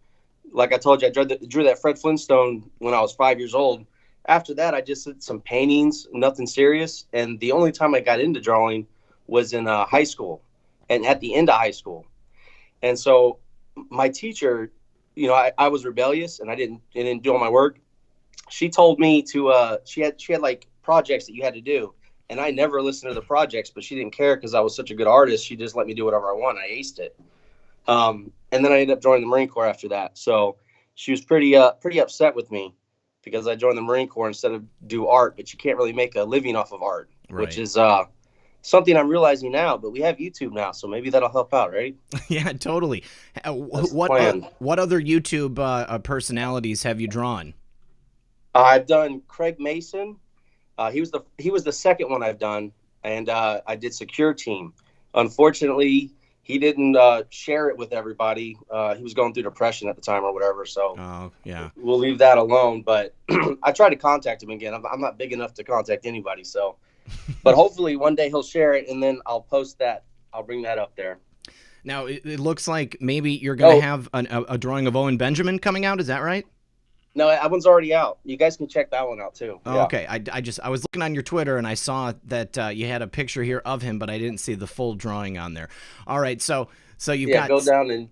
like I told you, I drew that Fred Flintstone when I was 5 years old. After that, I just did some paintings, nothing serious. And the only time I got into drawing was in high school and at the end of high school. And so my teacher, you know, I was rebellious and I didn't do all my work. She told me to, she had like projects that you had to do. And I never listened to the projects, but she didn't care because I was such a good artist. She just let me do whatever I want. I aced it. And then I ended up joining the Marine Corps after that. So she was pretty upset with me because I joined the Marine Corps instead of do art, but you can't really make a living off of art, right. Which is something I'm realizing now, but we have YouTube now, so maybe that'll help out, right? Yeah, totally. What other YouTube personalities have you drawn? I've done Craig Mason. He was the second one I've done, and I did Secure Team. Unfortunately, he didn't share it with everybody. He was going through depression at the time or whatever. So yeah, we'll leave that alone. But I tried to contact him again. I'm not big enough to contact anybody. So, but hopefully one day he'll share it, and then I'll post that. I'll bring that up there. Now it looks like maybe you're going to have a drawing of Owen Benjamin coming out. Is that right? No, that one's already out. You guys can check that one out too. Oh, yeah. Okay. I was looking on your Twitter and I saw that you had a picture here of him, but I didn't see the full drawing on there. All right. So you've got. Go down and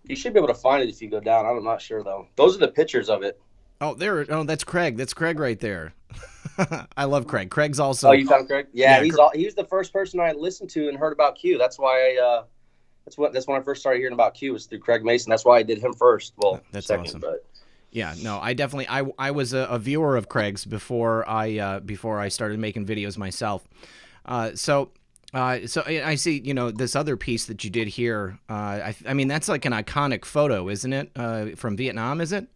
you should be able to find it if you go down. I'm not sure though. Those are the pictures of it. Oh, there. Oh, that's Craig. That's Craig right there. I love Craig. Craig's also. Oh, you found Craig? Yeah, he was the first person I listened to and heard about Q. That's why that's when I first started hearing about Q was through Craig Mason. That's why I did him first. Well, that's second, awesome. But. Yeah, no, I was a viewer of Craig's before I started making videos myself. So I see, you know, this other piece that you did here. I mean, that's like an iconic photo, isn't it? From Vietnam, is it?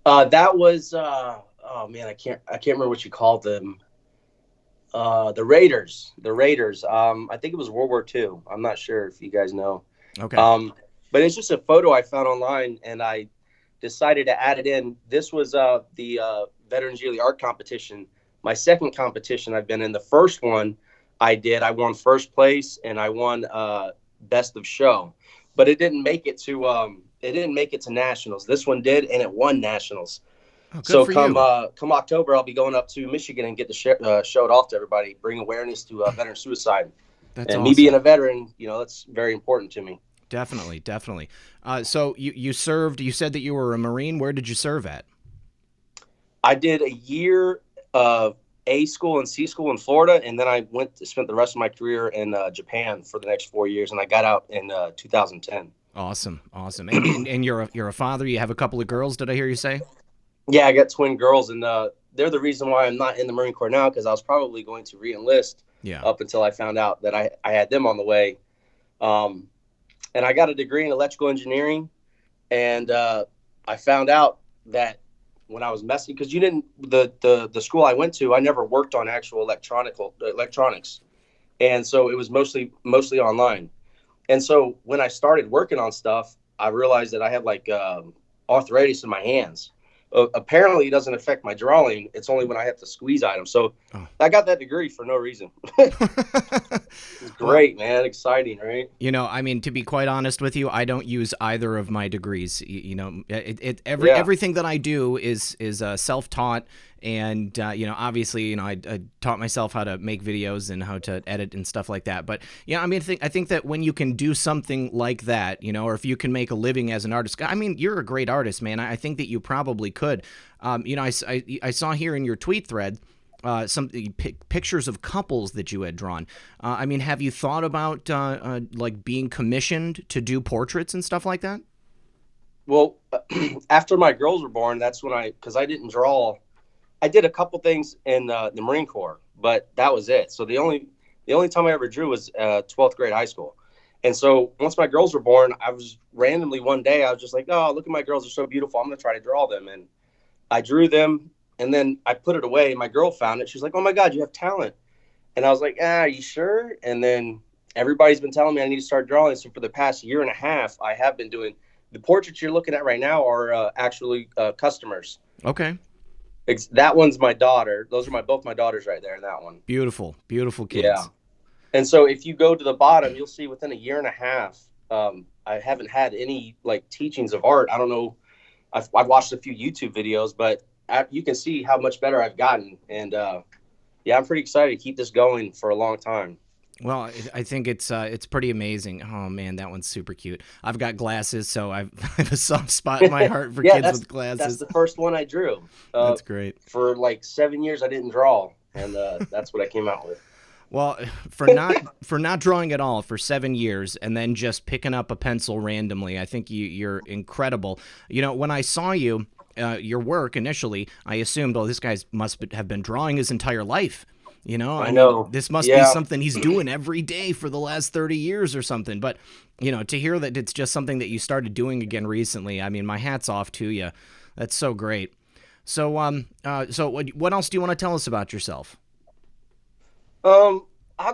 That was oh man, I can't remember what you called them. The Raiders. I think it was World War II. I'm not sure if you guys know. Okay. But it's just a photo I found online, and I decided to add it in. This was the Veterans Yearly Art Competition. My second competition I've been in. The first one I won first place, and I won best of show. But it didn't make it to nationals. This one did, and it won nationals. Oh, good so for come you. Come October, I'll be going up to Michigan and get to show it off to everybody, bring awareness to veteran suicide. That's and awesome. Me being a veteran, you know, that's very important to me. Definitely, definitely. So you served. You said that you were a Marine. Where did you serve at? I did a year of A school and C school in Florida, and then I spent the rest of my career in Japan for the next 4 years, and I got out in 2010. Awesome, awesome. And you're a father. You have a couple of girls. Did I hear you say? Yeah, I got twin girls, and they're the reason why I'm not in the Marine Corps now, because I was probably going to re-enlist up until I found out that I had them on the way. And I got a degree in electrical engineering, and I found out that when I was messing, because the school I went to, I never worked on actual electronics, and so it was mostly online. And so when I started working on stuff, I realized that I had like arthritis in my hands. Apparently, it doesn't affect my drawing. It's only when I have to squeeze items. So I got that degree for no reason. It's great, man. Exciting, right? You know, I mean, to be quite honest with you, I don't use either of my degrees. You know, everything that I do is self-taught. And, you know, obviously, you know, I taught myself how to make videos and how to edit and stuff like that. But, yeah, I mean, I think that when you can do something like that, you know, or if you can make a living as an artist, I mean, you're a great artist, man. I think that you probably could. You know, I saw here in your tweet thread some pictures of couples that you had drawn. I mean, have you thought about, like, being commissioned to do portraits and stuff like that? Well, after my girls were born, that's when because I didn't draw. I did a couple things in the Marine Corps, but that was it. So the only time I ever drew was 12th grade high school. And so once my girls were born, I was randomly one day, I was just like, oh, look at my girls. They're so beautiful. I'm going to try to draw them. And I drew them, and then I put it away. My girl found it. She's like, oh, my God, you have talent. And I was like, are you sure? And then everybody's been telling me I need to start drawing. So for the past year and a half, I have been doing the portraits you're looking at right now are actually customers. Okay. That one's my daughter. Those are both my daughters right there in that one. Beautiful, beautiful kids. Yeah. And so if you go to the bottom, you'll see within a year and a half, I haven't had any like teachings of art. I don't know. I've watched a few YouTube videos, but you can see how much better I've gotten. And yeah, I'm pretty excited to keep this going for a long time. Well, I think it's pretty amazing. Oh man, that one's super cute. I've got glasses, so I have a soft spot in my heart for kids with glasses. That's the first one I drew. That's great. For like 7 years, I didn't draw, and that's what I came out with. Well, for not drawing at all for 7 years and then just picking up a pencil randomly, I think you're incredible. You know, when I saw you, your work initially, I assumed, oh, this guy must have been drawing his entire life. You know, I know this must be something he's doing every day for the last 30 years or something. But, you know, to hear that it's just something that you started doing again recently, I mean, my hat's off to you. That's so great. So, so what else do you want to tell us about yourself? I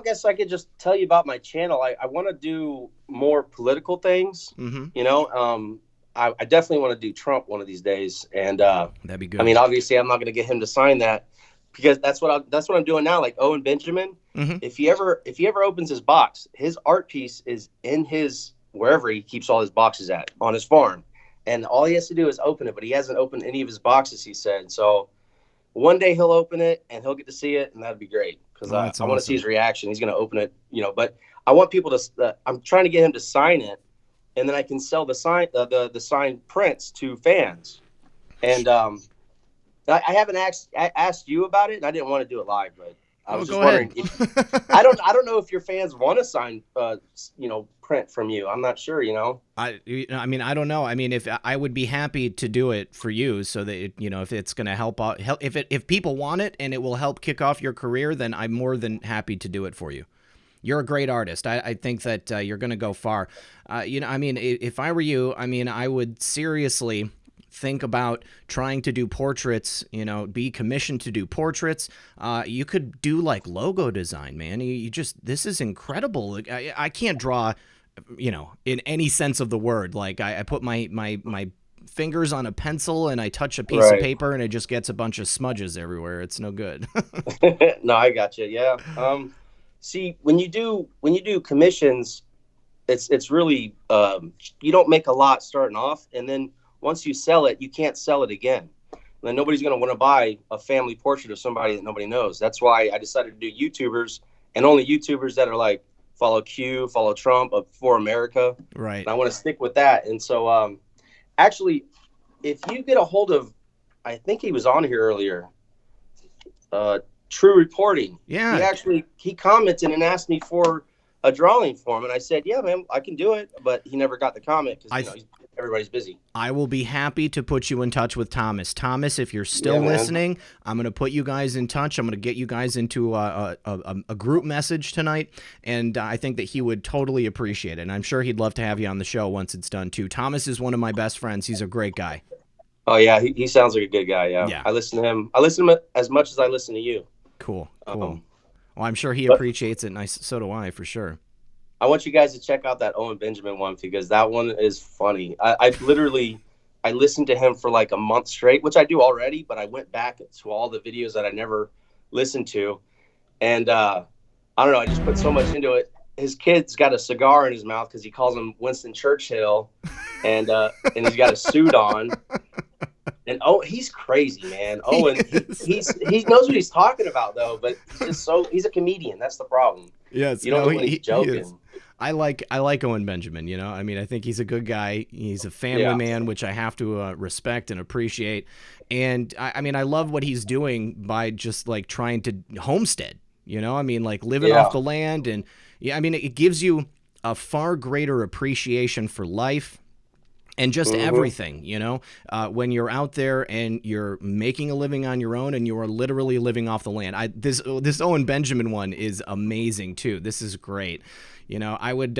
guess I could just tell you about my channel. I want to do more political things. Mm-hmm. You know, I definitely want to do Trump one of these days. And that'd be good. I mean, obviously, I'm not going to get him to sign that. Because that's what I'm doing now. Like Owen Benjamin, if he ever opens his box, his art piece is in his wherever he keeps all his boxes at on his farm, and all he has to do is open it. But he hasn't opened any of his boxes, he said. So one day he'll open it and he'll get to see it, and that'd be great because I want to see his reaction. He's going to open it, you know. But I want people to. I'm trying to get him to sign it, and then I can sell the signed prints to fans, and I haven't asked you about it, and I didn't want to do it live, but I was just wondering. I don't know if your fans want to sign, print from you. I'm not sure. You know. I mean, I don't know. I mean, if I would be happy to do it for you, so that if it's going to help out, if people want it and it will help kick off your career, then I'm more than happy to do it for you. You're a great artist. I think that you're going to go far. I mean, if I were you, I mean, I would seriously think about trying to do portraits, be commissioned to do portraits. You could do like logo design, man. This is incredible. Like, I can't draw, in any sense of the word. Like I put my fingers on a pencil and I touch a piece of paper and it just gets a bunch of smudges everywhere. It's no good. No, I got you. Yeah. See, when you do commissions, it's really, you don't make a lot starting off, and then once you sell it, you can't sell it again. Then nobody's going to want to buy a family portrait of somebody that nobody knows. That's why I decided to do YouTubers, and only YouTubers that are like follow Q, follow Trump, for America. Right. And I want to stick with that. And so, actually, if you get a hold of, I think he was on here earlier, True Reporting. Yeah. He commented and asked me for a drawing for him, and I said, "Yeah, man, I can do it." But he never got the comment because everybody's busy. I will be happy to put you in touch with Thomas. Thomas, if you're still listening, I'm going to put you guys in touch. I'm going to get you guys into a group message tonight, and I think that he would totally appreciate it. And I'm sure he'd love to have you on the show once it's done too. Thomas is one of my best friends. He's a great guy. Oh yeah, he sounds like a good guy. Yeah. I listen to him. I listen to him as much as I listen to you. Cool. Well, I'm sure he appreciates it. So do I, for sure. I want you guys to check out that Owen Benjamin one because that one is funny. I listened to him for like a month straight, which I do already, but I went back to all the videos that I never listened to. And I don't know, I just put so much into it. His kid's got a cigar in his mouth because he calls him Winston Churchill, and he's got a suit on. And he's crazy, man. Owen, he knows what he's talking about though, but he's a comedian. That's the problem. Yes, you don't know when he's joking. He I like Owen Benjamin. You know, I mean, I think he's a good guy. He's a family man, which I have to respect and appreciate. And I mean, I love what he's doing by just like trying to homestead. You know, I mean, like living off the land, and I mean, it gives you a far greater appreciation for life. And just everything, you know, when you're out there and you're making a living on your own and you are literally living off the land. This Owen Benjamin one is amazing too. This is great. You know, I wish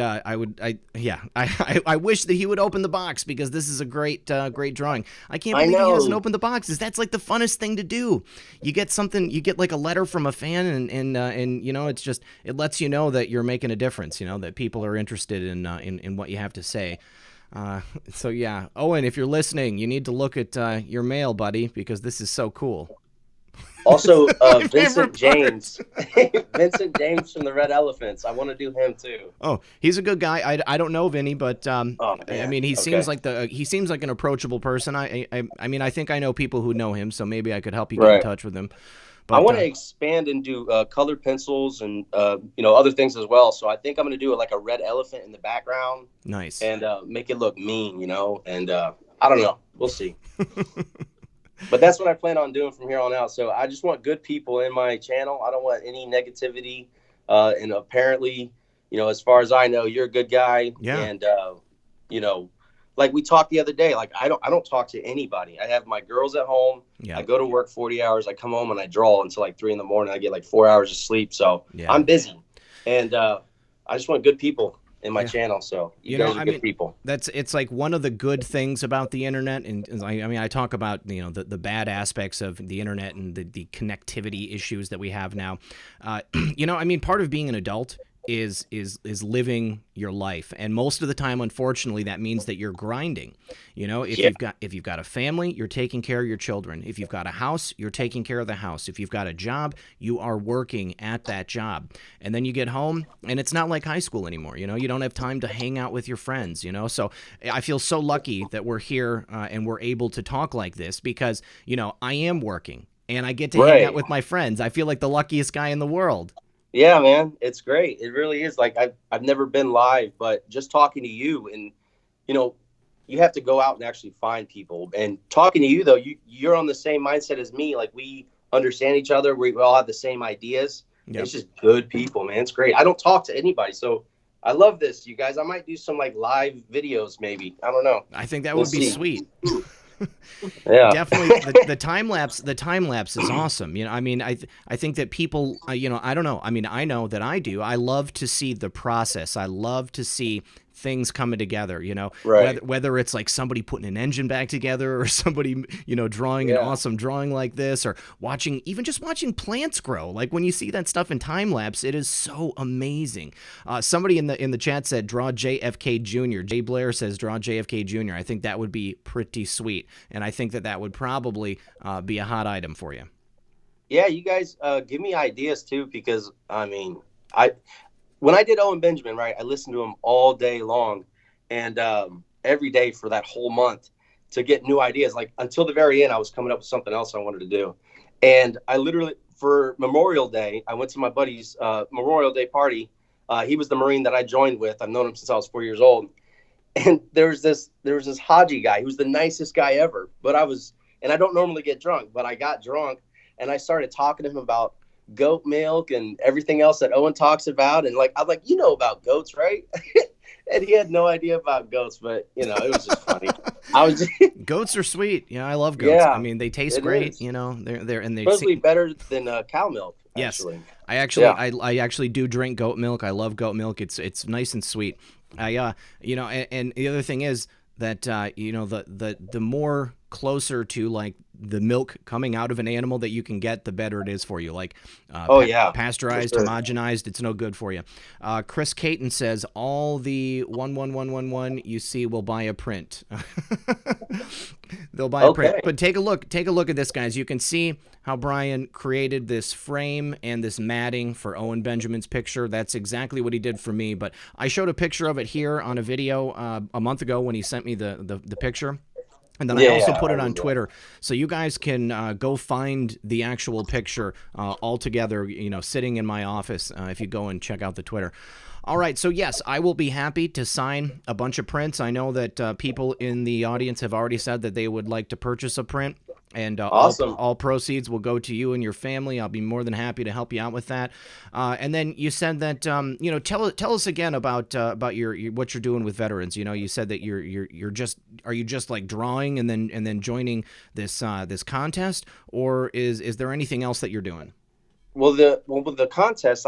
that he would open the box because this is a great drawing. I can't believe he hasn't opened the boxes. That's like the funnest thing to do. You get something, you get like a letter from a fan, and you know, it lets you know that you're making a difference. You know, that people are interested in what you have to say. So yeah, Owen, if you're listening, you need to look at your mail, buddy, because this is so cool. Also, Vincent James, Vincent James from the Red Elephants. I want to do him too. Oh, he's a good guy. I don't know Vinny, but I mean, he seems like an approachable person. I mean, I think I know people who know him, so maybe I could help you get in touch with him. But, I want to expand and do colored pencils and other things as well. So I think I'm going to do like a red elephant in the background. Nice. And make it look mean, and I don't know. We'll see. But that's what I plan on doing from here on out. So I just want good people in my channel. I don't want any negativity. And apparently, as far as I know, you're a good guy. Yeah. And like we talked the other day, like I don't talk to anybody. I have my girls at home. Yeah. I go to work 40 hours. I come home and I draw until like 3 a.m. I get like 4 hours of sleep. So I'm busy, and I just want good people in my channel. So you guys are good people. It's like one of the good things about the internet. And I mean, I talk about, the bad aspects of the internet and the connectivity issues that we have now. I mean, part of being an adult is living your life, and most of the time, unfortunately, that means that you're grinding. If you've got a family, you're taking care of your children. If you've got a house, you're taking care of the house. If you've got a job, you are working at that job. And then you get home, and it's not like high school anymore. You don't have time to hang out with your friends. So I feel so lucky that we're here and we're able to talk like this because I am working and I get to hang out with my friends. I feel like the luckiest guy in the world. Yeah, man, it's great. It really is. Like I've never been live, but just talking to you, and you have to go out and actually find people. And talking to you though, you're on the same mindset as me. Like we understand each other. We all have the same ideas. Yep. It's just good people, man. It's great. I don't talk to anybody, so I love this, you guys. I might do some like live videos, maybe. I don't know. I think that would be sweet. Yeah, definitely. The time lapse is awesome. I mean, I think that people, I don't know. I mean, I know that I do. I love to see the process. I love to see things coming together, whether it's like somebody putting an engine back together or somebody, drawing an awesome drawing like this, or watching plants grow. Like when you see that stuff in time lapse, it is so amazing. Somebody in the chat said, draw JFK Jr. Jay Blair says, draw JFK Jr. I think that would be pretty sweet. And I think that would probably be a hot item for you. Yeah, you guys give me ideas too, because I mean, when I did Owen Benjamin, right, I listened to him all day long and every day for that whole month to get new ideas. Like until the very end, I was coming up with something else I wanted to do. And I literally, for Memorial Day, I went to my buddy's Memorial Day party He was the Marine that I joined with. I've known him since I was 4 years old. And there was this Haji guy who was the nicest guy ever. But I don't normally get drunk, but I got drunk and I started talking to him about goat milk and everything else that Owen talks about. And I'm like, you know about goats, right? And he had no idea about goats, but it was just funny. Goats are sweet. Yeah, I love goats. Yeah, I mean, they taste great. Is. They're and they supposedly better than cow milk. Yes, actually. I actually do drink goat milk. I love goat milk. It's nice and sweet. And the other thing is that the more closer to like the milk coming out of an animal that you can get, the better it is for you. Like pasteurized, sure. homogenized, it's no good for you. Chris Caton says all the 11111 you see will buy a print. They'll buy a print. But take a look at this, guys. You can see how Brian created this frame and this matting for Owen Benjamin's picture. That's exactly what he did for me. But I showed a picture of it here on a video a month ago when he sent me the picture. And then I also put it on Twitter, so you guys can go find the actual picture all together, sitting in my office if you go and check out the Twitter. All right, so yes, I will be happy to sign a bunch of prints. I know that people in the audience have already said that they would like to purchase a print. And awesome. all proceeds will go to you and your family. I'll be more than happy to help you out with that. And then you said that tell us again about your what you're doing with veterans. You said that are you just like drawing and then joining this contest, or is there anything else that you're doing? Well, with the contest,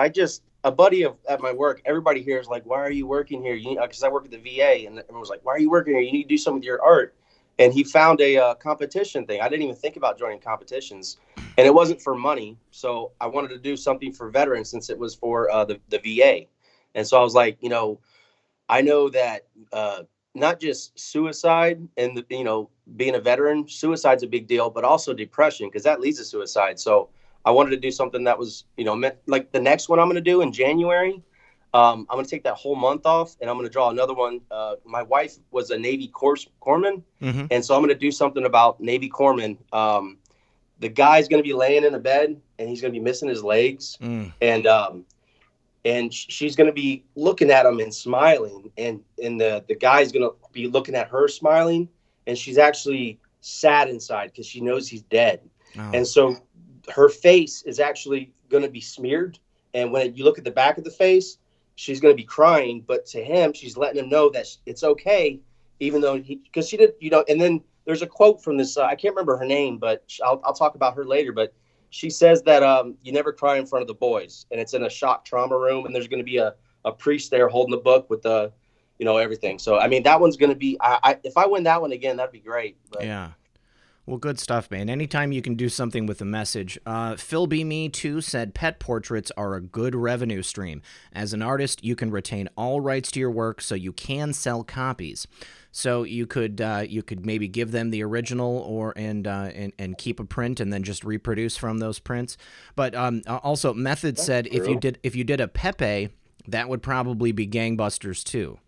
a buddy at my work, everybody here is like, why are you working here? Because I work at the VA, and everyone was like, why are you working here? You need to do something with your art. And he found a competition thing. I didn't even think about joining competitions, and it wasn't for money. So I wanted to do something for veterans since it was for the VA. And so I was like, I know that not just suicide and being a veteran, suicide's a big deal, but also depression, because that leads to suicide. So I wanted to do something that was, like the next one I'm going to do in January. I'm going to take that whole month off, and I'm going to draw another one. My wife was a Navy corpsman, and so I'm going to do something about Navy corpsmen. The guy's going to be laying in a bed, and he's going to be missing his legs, and she's going to be looking at him and smiling, and the guy's going to be looking at her smiling, and she's actually sad inside because she knows he's dead. Oh. And so her face is actually going to be smeared, and when you look at the back of the face, she's going to be crying, but to him, she's letting him know that it's okay, even though because she did, and then there's a quote from this, I can't remember her name, but I'll talk about her later, but she says that you never cry in front of the boys, and it's in a shock trauma room, and there's going to be a priest there holding the book with the, everything. So, I mean, that one's going to be, if I win that one again, that'd be great. But. Yeah. Well, good stuff, man. Anytime you can do something with a message. Phil B. Me, too, said pet portraits are a good revenue stream. As an artist, you can retain all rights to your work, so you can sell copies. So you could maybe give them the original and keep a print and then just reproduce from those prints. But also, Method said if you did a Pepe, that would probably be gangbusters, too.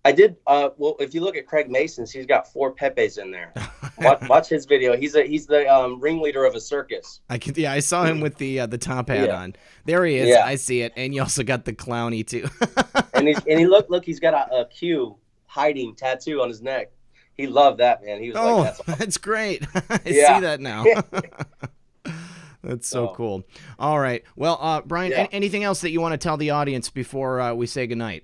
I did. Well, if you look at Craig Mason's, he's got 4 Pepes in there. Watch his video. He's the ringleader of a circus. I saw him with the top hat on. There he is. I see it. And you also got the clowny too. and he look. He's got a Q hiding tattoo on his neck. He loved that, man. He was like, "That's awesome." That's great. I see that now. That's so cool. All right. Well, Brian, anything else that you want to tell the audience before we say goodnight?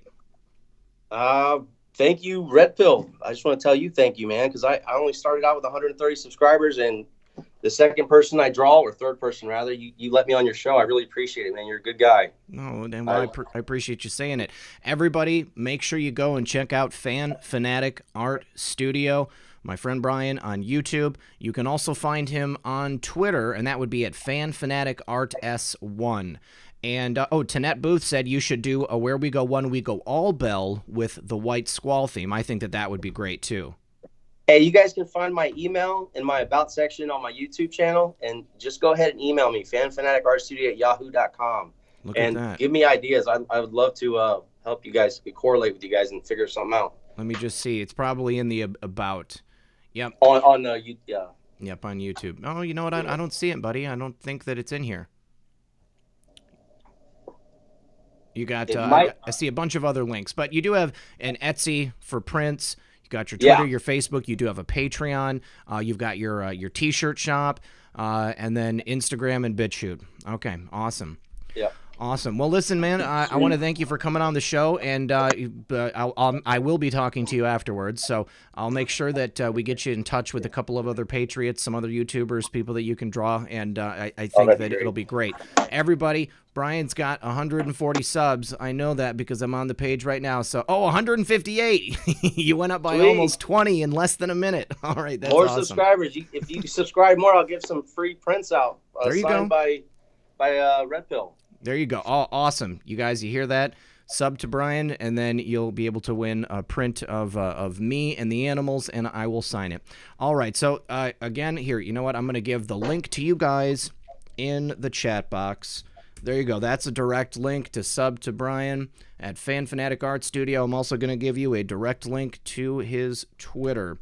Thank you, Red Pill. I just want to tell you thank you, man, because I only started out with 130 subscribers, and the second person I draw, or third person rather, you let me on your show. I really appreciate it, man. You're a good guy. No, and I appreciate you saying it. Everybody, make sure you go and check out FanFanaticArtStudio. My friend Brian on YouTube. You can also find him on Twitter, and that would be at FanFanaticArtS1. And, Tanette Booth said you should do a Where We Go One, We Go All bell with the White Squall theme. I think that would be great, too. Hey, you guys can find my email in my About section on my YouTube channel, and just go ahead and email me, fanfanaticartstudio@yahoo.com. Look at that. Give me ideas. I would love to help you guys, correlate with you guys and figure something out. Let me just see. It's probably in the About. Yep. Yep, on YouTube. Oh, you know what? I don't see it, buddy. I don't think that it's in here. You got, It might- I see a bunch of other links, but you do have an Etsy for prints. You got your Twitter, your Facebook. You do have a Patreon. You've got your T-shirt shop, and then Instagram and BitChute. Okay, awesome. Yeah. Awesome. Well, listen, man, I want to thank you for coming on the show, and I will be talking to you afterwards, so I'll make sure that we get you in touch with a couple of other Patriots, some other YouTubers, people that you can draw, and I think that it'll be great. Everybody, Brian's got 140 subs. I know that because I'm on the page right now. So, 158. You went up by almost 20 in less than a minute. All right, that's more awesome. subscribers. If you subscribe more, I'll give some free prints out. There you signed go. by Red Pill. There you go. Oh, awesome. You guys, you hear that? Sub to Brian, and then you'll be able to win a print of me and the animals, and I will sign it. All right. So, again, here, you know what? I'm going to give the link to you guys in the chat box. There you go. That's a direct link to sub to Brian at FanFanaticArtStudio. I'm also going to give you a direct link to his Twitter.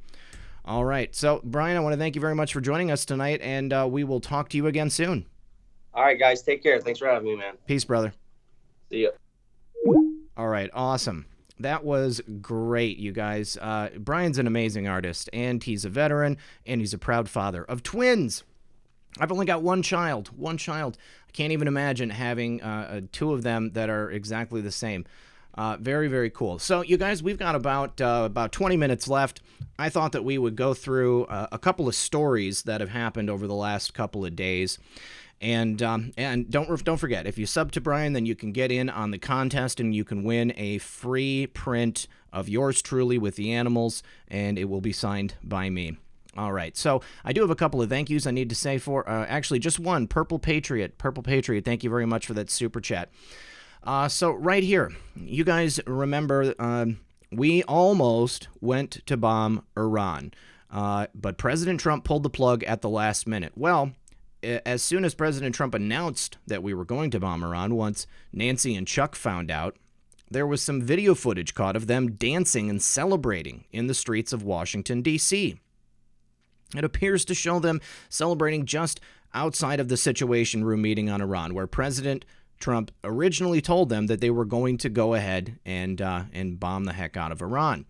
All right. So, Brian, I want to thank you very much for joining us tonight, and we will talk to you again soon. All right, guys. Take care. Thanks for having me, man. Peace, brother. See ya. All right, awesome. That was great, you guys. Brian's an amazing artist, and he's a veteran, and he's a proud father of twins. I've only got one child. I can't even imagine having two of them that are exactly the same. Very, very cool. So, you guys, we've got about 20 minutes left. I thought that we would go through a couple of stories that have happened over the last couple of days. And don't forget, if you sub to Brian, then you can get in on the contest and you can win a free print of yours truly with the animals, and it will be signed by me. All right, so I do have a couple of thank yous I need to say for, actually just one, Purple Patriot, thank you very much for that super chat. So right here, you guys remember we almost went to bomb Iran, but President Trump pulled the plug at the last minute. Well, as soon as President Trump announced that we were going to bomb Iran, once Nancy and Chuck found out, there was some video footage caught of them dancing and celebrating in the streets of Washington, D.C. It appears to show them celebrating just outside of the Situation Room meeting on Iran, where President Trump originally told them that they were going to go ahead and bomb the heck out of Iran.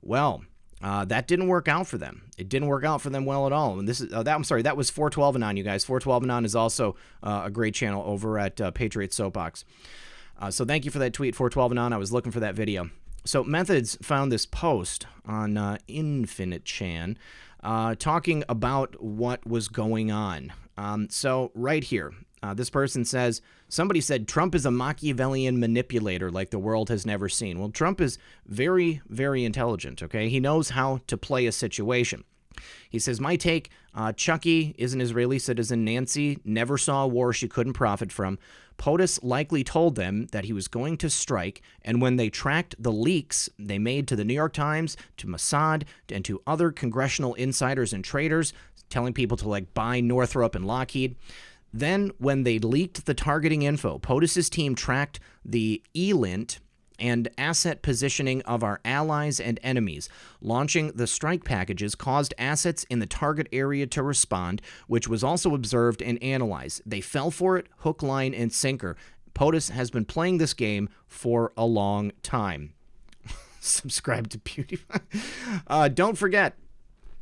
Well, that didn't work out for them. It didn't work out for them well at all. And this is that was 412 and on, you guys. 412 and on is also a great channel over at Patriot Soapbox. So thank you for that tweet, 412 and on. I was looking for that video. So Methods found this post on Infinite Chan talking about what was going on. So right here, this person says, somebody said Trump is a Machiavellian manipulator like the world has never seen. Well, Trump is very, very intelligent, okay? He knows how to play a situation. He says, my take, Chucky is an Israeli citizen. Nancy never saw a war she couldn't profit from. POTUS likely told them that he was going to strike, and when they tracked the leaks they made to the New York Times, to Mossad, and to other congressional insiders and traders, telling people to, like, buy Northrop and Lockheed, then when they leaked the targeting info, POTUS's team tracked the ELINT and asset positioning of our allies and enemies. Launching the strike packages caused assets in the target area to respond, which was also observed and analyzed. They fell for it, hook, line, and sinker. POTUS has been playing this game for a long time. Subscribe to PewDiePie. Don't forget,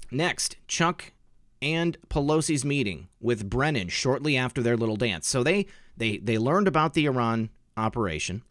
next, Chuck and Pelosi's meeting with Brennan shortly after their little dance. So they learned about the Iran operation.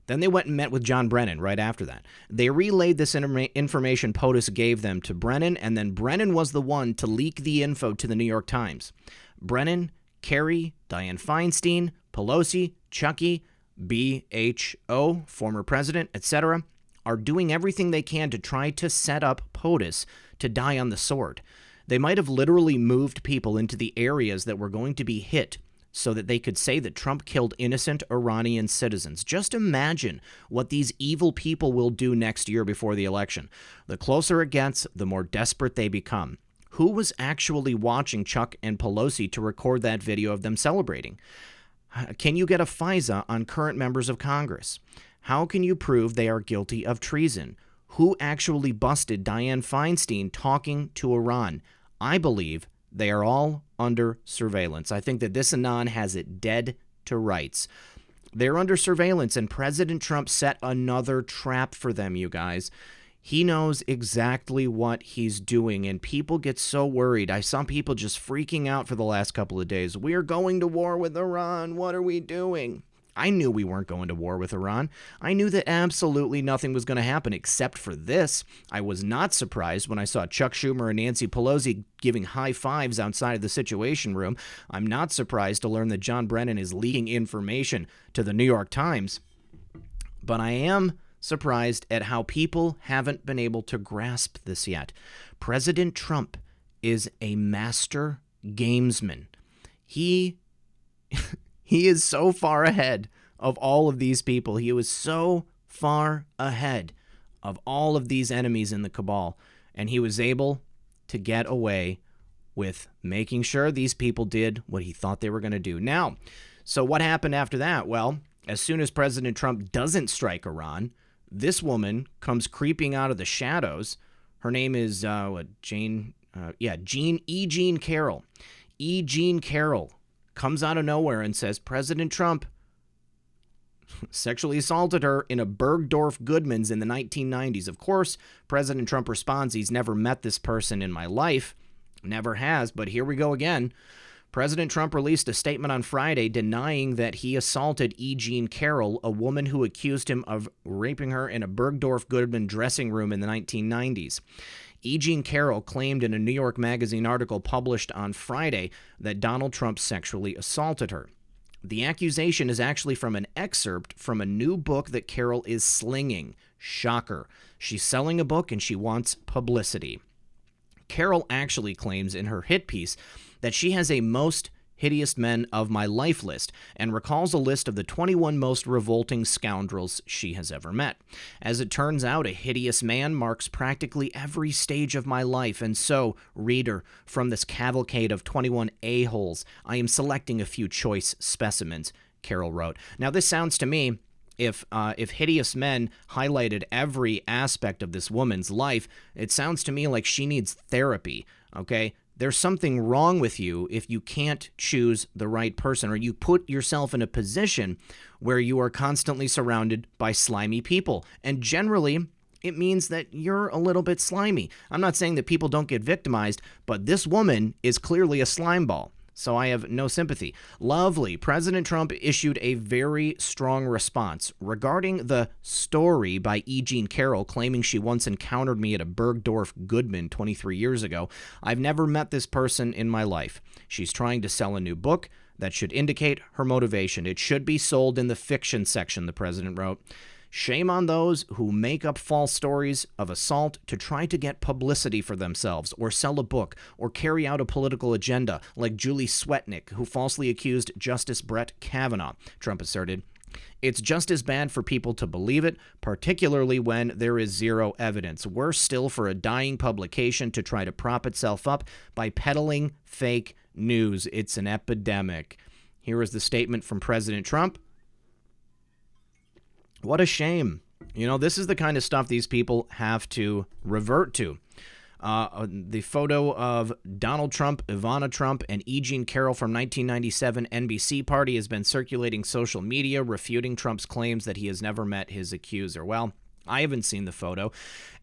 Then they went and met with John Brennan right after that. They relayed this information POTUS gave them to Brennan, and then Brennan was the one to leak the info to the New York Times. Brennan, Kerry, Dianne Feinstein, Pelosi, Chucky, BHO, former president, etc., are doing everything they can to try to set up POTUS to die on the sword. They might have literally moved people into the areas that were going to be hit so that they could say that Trump killed innocent Iranian citizens. Just imagine what these evil people will do next year before the election. The closer it gets, the more desperate they become. Who was actually watching Chuck and Pelosi to record that video of them celebrating? Can you get a FISA on current members of Congress? How can you prove they are guilty of treason? Who actually busted Dianne Feinstein talking to Iran? I believe they are all under surveillance. I think that this Anon has it dead to rights. They're under surveillance, and President Trump set another trap for them, you guys. He knows exactly what he's doing, and people get so worried. I saw people just freaking out for the last couple of days. We're going to war with Iran. What are we doing? I knew we weren't going to war with Iran. I knew that absolutely nothing was going to happen except for this. I was not surprised when I saw Chuck Schumer and Nancy Pelosi giving high fives outside of the Situation Room. I'm not surprised to learn that John Brennan is leaking information to the New York Times. But I am surprised at how people haven't been able to grasp this yet. President Trump is a master gamesman. He is so far ahead of all of these people. He was so far ahead of all of these enemies in the cabal, and he was able to get away with making sure these people did what he thought they were going to do. Now, so what happened after that? Well, as soon as President Trump doesn't strike Iran, this woman comes creeping out of the shadows. Her name is Jean Carroll. Jean Carroll comes out of nowhere and says President Trump sexually assaulted her in a Bergdorf Goodman's in the 1990s. Of course, President Trump responds, he's never met this person in my life. Never has, but here we go again. President Trump released a statement on Friday denying that he assaulted Jean Carroll, a woman who accused him of raping her in a Bergdorf Goodman dressing room in the 1990s. Jean Carroll claimed in a New York Magazine article published on Friday that Donald Trump sexually assaulted her. The accusation is actually from an excerpt from a new book that Carroll is slinging. Shocker. She's selling a book and she wants publicity. Carroll actually claims in her hit piece that she has a most hideous men of my life list and recalls a list of the 21 most revolting scoundrels she has ever met. As it turns out, a hideous man marks practically every stage of my life, and so, reader, from this cavalcade of 21 a-holes, I am selecting a few choice specimens, Carroll wrote. Now, this sounds to me, if hideous men highlighted every aspect of this woman's life, it sounds to me like she needs therapy, okay? There's something wrong with you if you can't choose the right person, or you put yourself in a position where you are constantly surrounded by slimy people. And generally, it means that you're a little bit slimy. I'm not saying that people don't get victimized, but this woman is clearly a slime ball. So I have no sympathy. Lovely. President Trump issued a very strong response regarding the story by Jean Carroll claiming she once encountered me at a Bergdorf Goodman 23 years ago. I've never met this person in my life. She's trying to sell a new book that should indicate her motivation. It should be sold in the fiction section, the president wrote. Shame on those who make up false stories of assault to try to get publicity for themselves, or sell a book, or carry out a political agenda, like Julie Swetnick, who falsely accused Justice Brett Kavanaugh, Trump asserted. It's just as bad for people to believe it, particularly when there is zero evidence. Worse still for a dying publication to try to prop itself up by peddling fake news. It's an epidemic. Here is the statement from President Trump. What a shame. You know, this is the kind of stuff these people have to revert to. The photo of Donald Trump, Ivana Trump, and Jean Carroll from 1997 NBC party has been circulating social media, refuting Trump's claims that he has never met his accuser. Well, I haven't seen the photo.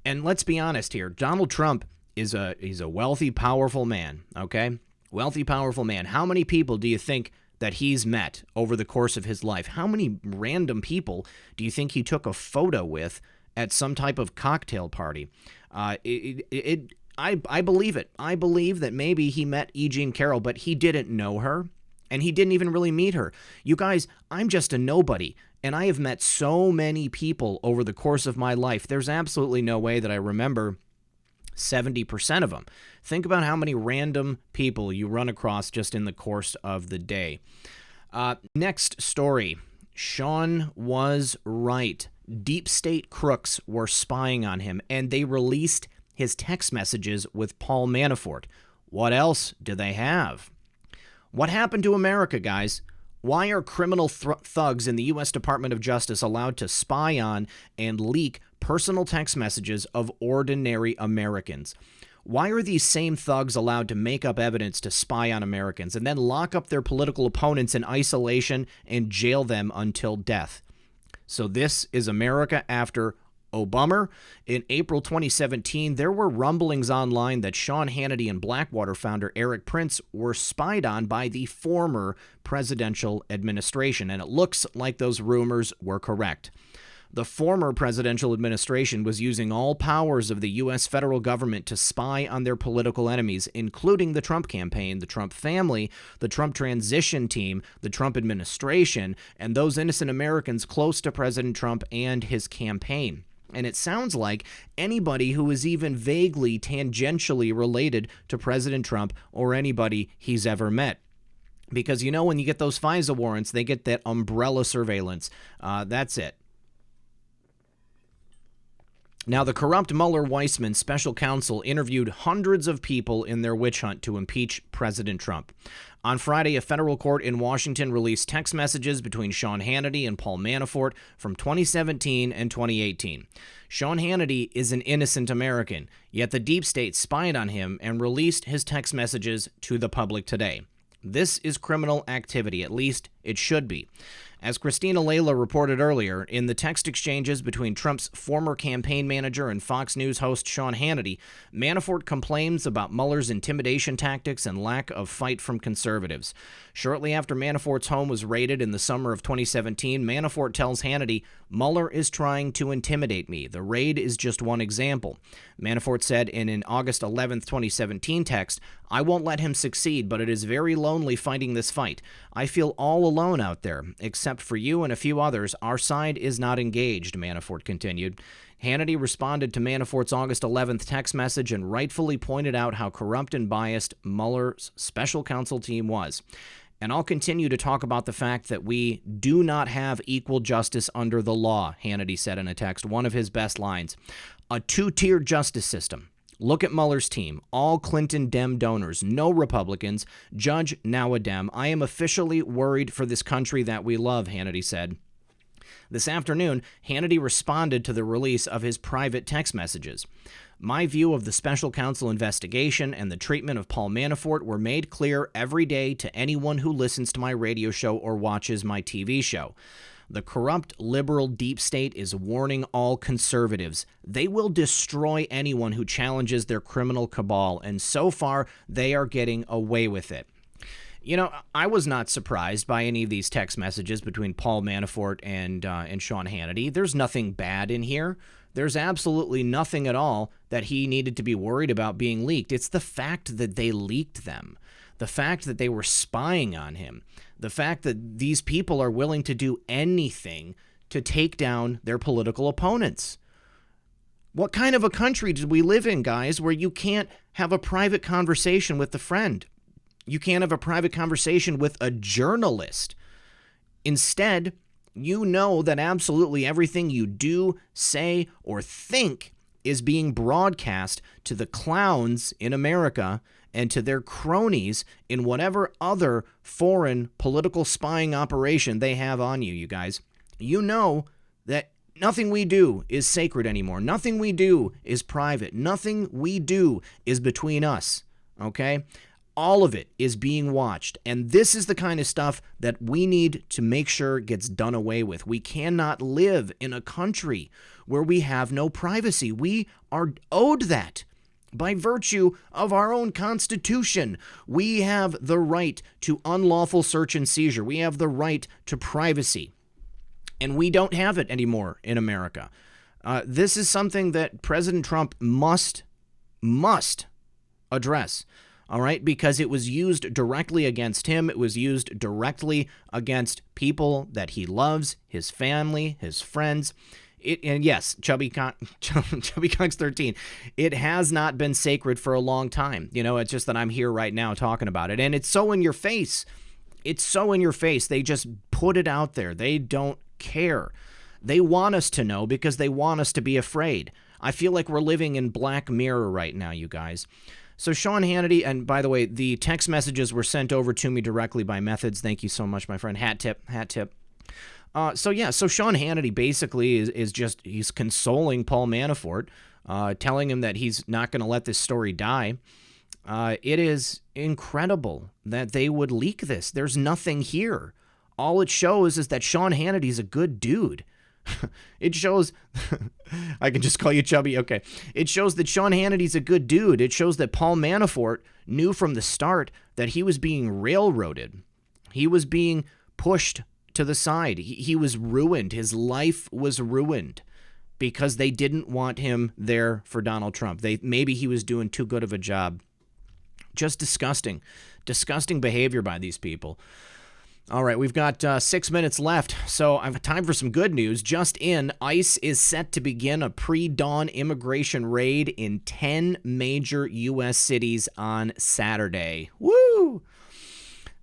And let's be honest here. Donald Trump is he's a wealthy, powerful man, okay? Wealthy, powerful man. How many people do you think that he's met over the course of his life? How many random people do you think he took a photo with at some type of cocktail party? I believe it. I believe that maybe he met Jean Carroll, but he didn't know her, and he didn't even really meet her. You guys, I'm just a nobody, and I have met so many people over the course of my life. There's absolutely no way that I remember 70% of them. Think about how many random people you run across just in the course of the day. Next story. Sean was right. Deep state crooks were spying on him, and they released his text messages with Paul Manafort. What else do they have? What happened to America, guys? Why are criminal thugs in the U.S. Department of Justice allowed to spy on and leak personal text messages of ordinary Americans? Why are these same thugs allowed to make up evidence to spy on Americans and then lock up their political opponents in isolation and jail them until death? So this is America after Obama. In April 2017, there were rumblings online that Sean Hannity and Blackwater founder Eric Prince were spied on by the former presidential administration, and it looks like those rumors were correct. The former presidential administration was using all powers of the U.S. federal government to spy on their political enemies, including the Trump campaign, the Trump family, the Trump transition team, the Trump administration, and those innocent Americans close to President Trump and his campaign. And it sounds like anybody who is even vaguely tangentially related to President Trump or anybody he's ever met. Because, you know, when you get those FISA warrants, they get that umbrella surveillance. That's it. Now, the corrupt Mueller-Weissman special counsel interviewed hundreds of people in their witch hunt to impeach President Trump. On Friday, a federal court in Washington released text messages between Sean Hannity and Paul Manafort from 2017 and 2018. Sean Hannity is an innocent American, yet the deep state spied on him and released his text messages to the public today. This is criminal activity, at least it should be. As Christina Layla reported earlier, in the text exchanges between Trump's former campaign manager and Fox News host Sean Hannity, Manafort complains about Mueller's intimidation tactics and lack of fight from conservatives. Shortly after Manafort's home was raided in the summer of 2017, Manafort tells Hannity, "Mueller is trying to intimidate me. The raid is just one example." Manafort said in an August 11, 2017 text, "I won't let him succeed, but it is very lonely fighting this fight. I feel all alone out there. Except for you and a few others, our side is not engaged," Manafort continued. Hannity responded to Manafort's August 11th text message and rightfully pointed out how corrupt and biased Mueller's special counsel team was. "And I'll continue to talk about the fact that we do not have equal justice under the law," Hannity said in a text, one of his best lines. "A two-tiered justice system. Look at Mueller's team, all Clinton Dem donors, no Republicans, judge now a Dem. I am officially worried for this country that we love," Hannity said. This afternoon, Hannity responded to the release of his private text messages. "My view of the special counsel investigation and the treatment of Paul Manafort were made clear every day to anyone who listens to my radio show or watches my TV show. The corrupt liberal deep state is warning all conservatives. They will destroy anyone who challenges their criminal cabal, and so far they are getting away with it." You know, I was not surprised by any of these text messages between Paul Manafort and Sean Hannity. There's nothing bad in here. There's absolutely nothing at all that he needed to be worried about being leaked. It's the fact that they leaked them, the fact that they were spying on him, the fact that these people are willing to do anything to take down their political opponents. What kind of a country do we live in, guys, where you can't have a private conversation with a friend? You can't have a private conversation with a journalist. Instead, you know that absolutely everything you do, say, or think is being broadcast to the clowns in America and to their cronies in whatever other foreign political spying operation they have on you, you guys. You know that nothing we do is sacred anymore. Nothing we do is private. Nothing we do is between us, okay? All of it is being watched, and this is the kind of stuff that we need to make sure gets done away with. We cannot live in a country where we have no privacy. We are owed that by virtue of our own Constitution. We have the right to unlawful search and seizure. We have the right to privacy, and we don't have it anymore in America. This is something that President Trump must address. All right, because it was used directly against him. It was used directly against people that he loves, his family, his friends. And yes, Chubby Cox 13, it has not been sacred for a long time. You know, it's just that I'm here right now talking about it. And it's so in your face. It's so in your face. They just put it out there. They don't care. They want us to know because they want us to be afraid. I feel like we're living in Black Mirror right now, you guys. So Sean Hannity, and by the way, the text messages were sent over to me directly by Methods. Thank you so much, my friend. Hat tip. So Sean Hannity basically is just, he's consoling Paul Manafort telling him that he's not going to let this story die. It is incredible that they would leak this. There's nothing here. All it shows is that Sean Hannity's a good dude. It shows, I can just call you Chubby, okay. It shows that Sean Hannity's a good dude. It shows that Paul Manafort knew from the start that he was being railroaded. He was being pushed to the side. He was ruined. His life was ruined because they didn't want him there for Donald Trump. Maybe he was doing too good of a job. Just disgusting. Disgusting behavior by these people. All right, we've got 6 minutes left, so I've time for some good news. Just in, ICE is set to begin a pre-dawn immigration raid in 10 major U.S. cities on Saturday. Woo!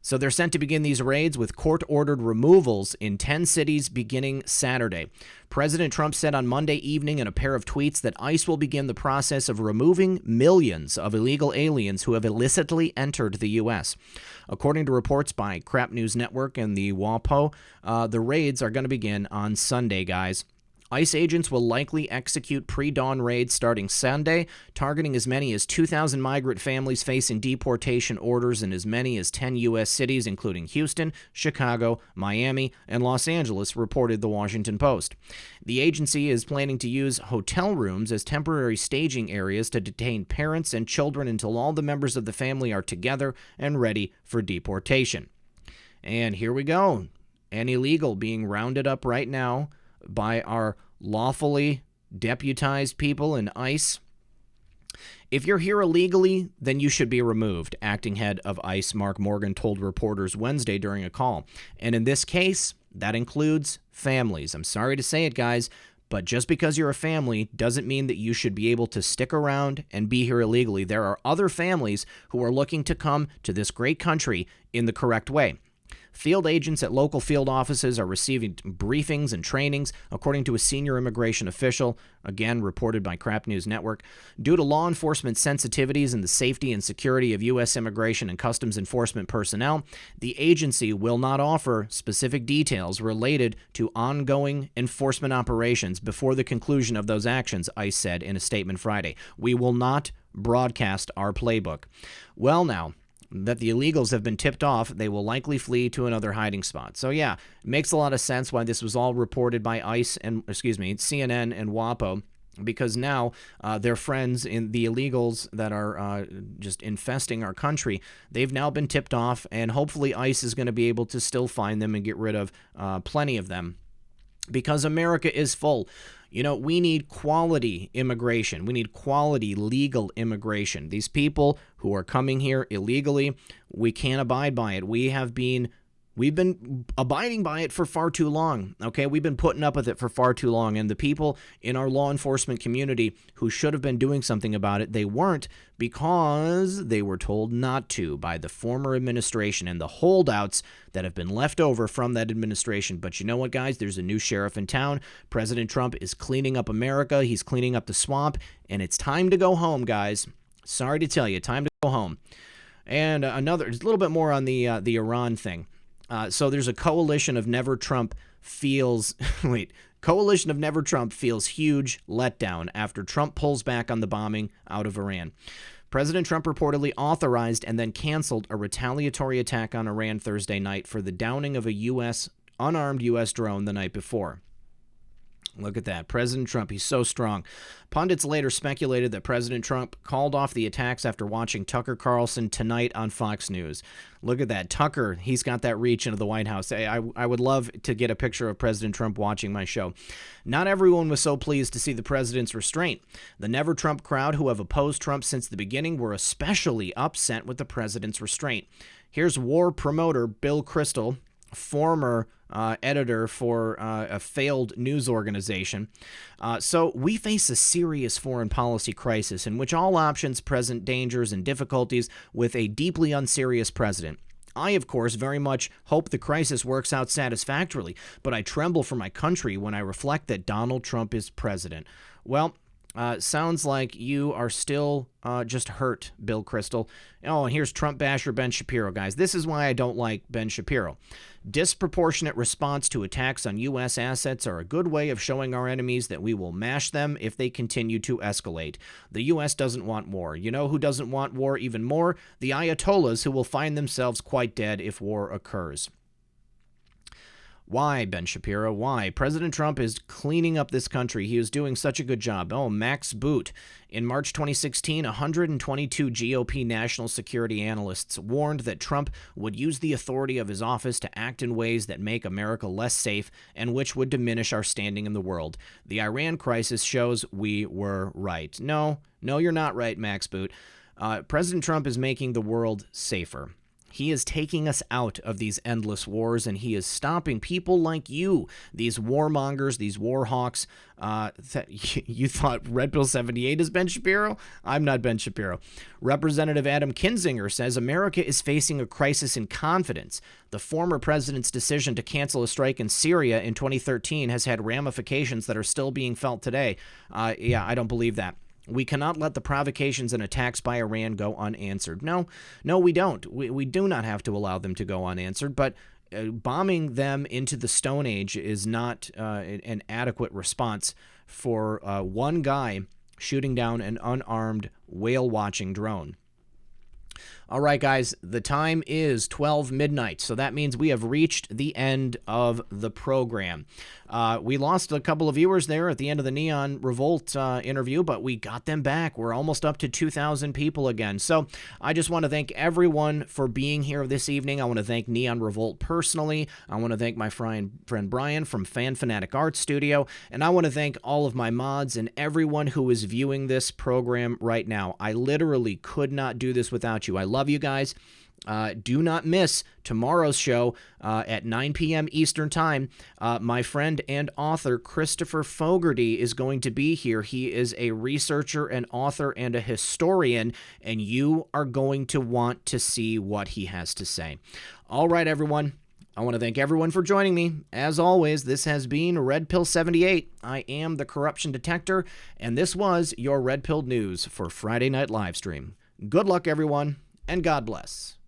So they're sent to begin these raids with court-ordered removals in 10 cities beginning Saturday. President Trump said on Monday evening in a pair of tweets that ICE will begin the process of removing millions of illegal aliens who have illicitly entered the U.S. According to reports by Crap News Network and the WAPO, the raids are going to begin on Sunday, guys. ICE agents will likely execute pre-dawn raids starting Sunday, targeting as many as 2,000 migrant families facing deportation orders in as many as 10 U.S. cities, including Houston, Chicago, Miami, and Los Angeles, reported the Washington Post. The agency is planning to use hotel rooms as temporary staging areas to detain parents and children until all the members of the family are together and ready for deportation. And here we go. An illegal being rounded up right now by our lawfully deputized people in ICE. If you're here illegally, then you should be removed, acting head of ICE Mark Morgan told reporters Wednesday during a call. And in this case, that includes families. I'm sorry to say it, guys, but just because you're a family doesn't mean that you should be able to stick around and be here illegally. There are other families who are looking to come to this great country in the correct way. Field agents at local field offices are receiving briefings and trainings, according to a senior immigration official, again reported by Crap News Network. Due to law enforcement sensitivities and the safety and security of U.S. immigration and customs enforcement personnel, the agency will not offer specific details related to ongoing enforcement operations before the conclusion of those actions, ICE said in a statement Friday. We will not broadcast our playbook. Well, now that the illegals have been tipped off, they will likely flee to another hiding spot. So yeah, it makes a lot of sense why this was all reported by ICE and, CNN and WAPO, because now their friends in the illegals that are just infesting our country, they've now been tipped off, and hopefully ICE is going to be able to still find them and get rid of plenty of them, because America is full. You know, we need quality immigration. We need quality legal immigration. These people who are coming here illegally, we can't abide by it. We've been abiding by it for far too long, okay? We've been putting up with it for far too long, and the people in our law enforcement community who should have been doing something about it, they weren't, because they were told not to by the former administration and the holdouts that have been left over from that administration. But you know what, guys? There's a new sheriff in town. President Trump is cleaning up America. He's cleaning up the swamp, and it's time to go home, guys. Sorry to tell you, time to go home. And a little bit more on the Iran thing. So there's a coalition of Never Trump feels huge letdown after Trump pulls back on the bombing out of Iran. President Trump reportedly authorized and then canceled a retaliatory attack on Iran Thursday night for the downing of a unarmed U.S. drone the night before. Look at that. President Trump, he's so strong. Pundits later speculated that President Trump called off the attacks after watching Tucker Carlson Tonight on Fox News. Look at that. Tucker, he's got that reach into the White House. I would love to get a picture of President Trump watching my show. Not everyone was so pleased to see the president's restraint. The Never Trump crowd, who have opposed Trump since the beginning, were especially upset with the president's restraint. Here's war promoter Bill Kristol, former editor for a failed news organization. So we face a serious foreign policy crisis in which all options present dangers and difficulties with a deeply unserious president. I, of course, very much hope the crisis works out satisfactorily, but I tremble for my country when I reflect that Donald Trump is president. Well, sounds like you are still just hurt, Bill Kristol. Oh, and here's Trump basher Ben Shapiro, guys. This is why I don't like Ben Shapiro. Disproportionate response to attacks on U.S. assets are a good way of showing our enemies that we will mash them if they continue to escalate. The U.S. doesn't want war. You know who doesn't want war even more? The Ayatollahs, who will find themselves quite dead if war occurs. Why, Ben Shapiro? Why? President Trump is cleaning up this country. He is doing such a good job. Oh, Max Boot. In March 2016, 122 GOP national security analysts warned that Trump would use the authority of his office to act in ways that make America less safe and which would diminish our standing in the world. The Iran crisis shows we were right. No, you're not right, Max Boot. President Trump is making the world safer. He is taking us out of these endless wars, and he is stopping people like you, these warmongers, these war hawks. You thought Red Pill 78 is Ben Shapiro? I'm not Ben Shapiro. Representative Adam Kinzinger says America is facing a crisis in confidence. The former president's decision to cancel a strike in Syria in 2013 has had ramifications that are still being felt today. I don't believe that. We cannot let the provocations and attacks by Iran go unanswered. No, we don't. We do not have to allow them to go unanswered, but bombing them into the Stone Age is not an adequate response for one guy shooting down an unarmed whale-watching drone. All right, guys, the time is 12 midnight, so that means we have reached the end of the program. We lost a couple of viewers there at the end of the NeonRevolt interview, but we got them back. We're almost up to 2,000 people again. So I just want to thank everyone for being here this evening. I want to thank NeonRevolt personally. I want to thank my friend Brian from FanFanaticArtStudio, and I want to thank all of my mods and everyone who is viewing this program right now. I literally could not do this without you. I love you guys. Do not miss tomorrow's show at 9 p.m. Eastern Time. My friend and author Christopher Fogarty is going to be here. He is a researcher, an author, and a historian, and you are going to want to see what he has to say. All right, everyone. I want to thank everyone for joining me. As always, this has been Red Pill 78. I am the Corruption Detector, and this was your Red Pill News for Friday Night Livestream. Good luck, everyone, and God bless.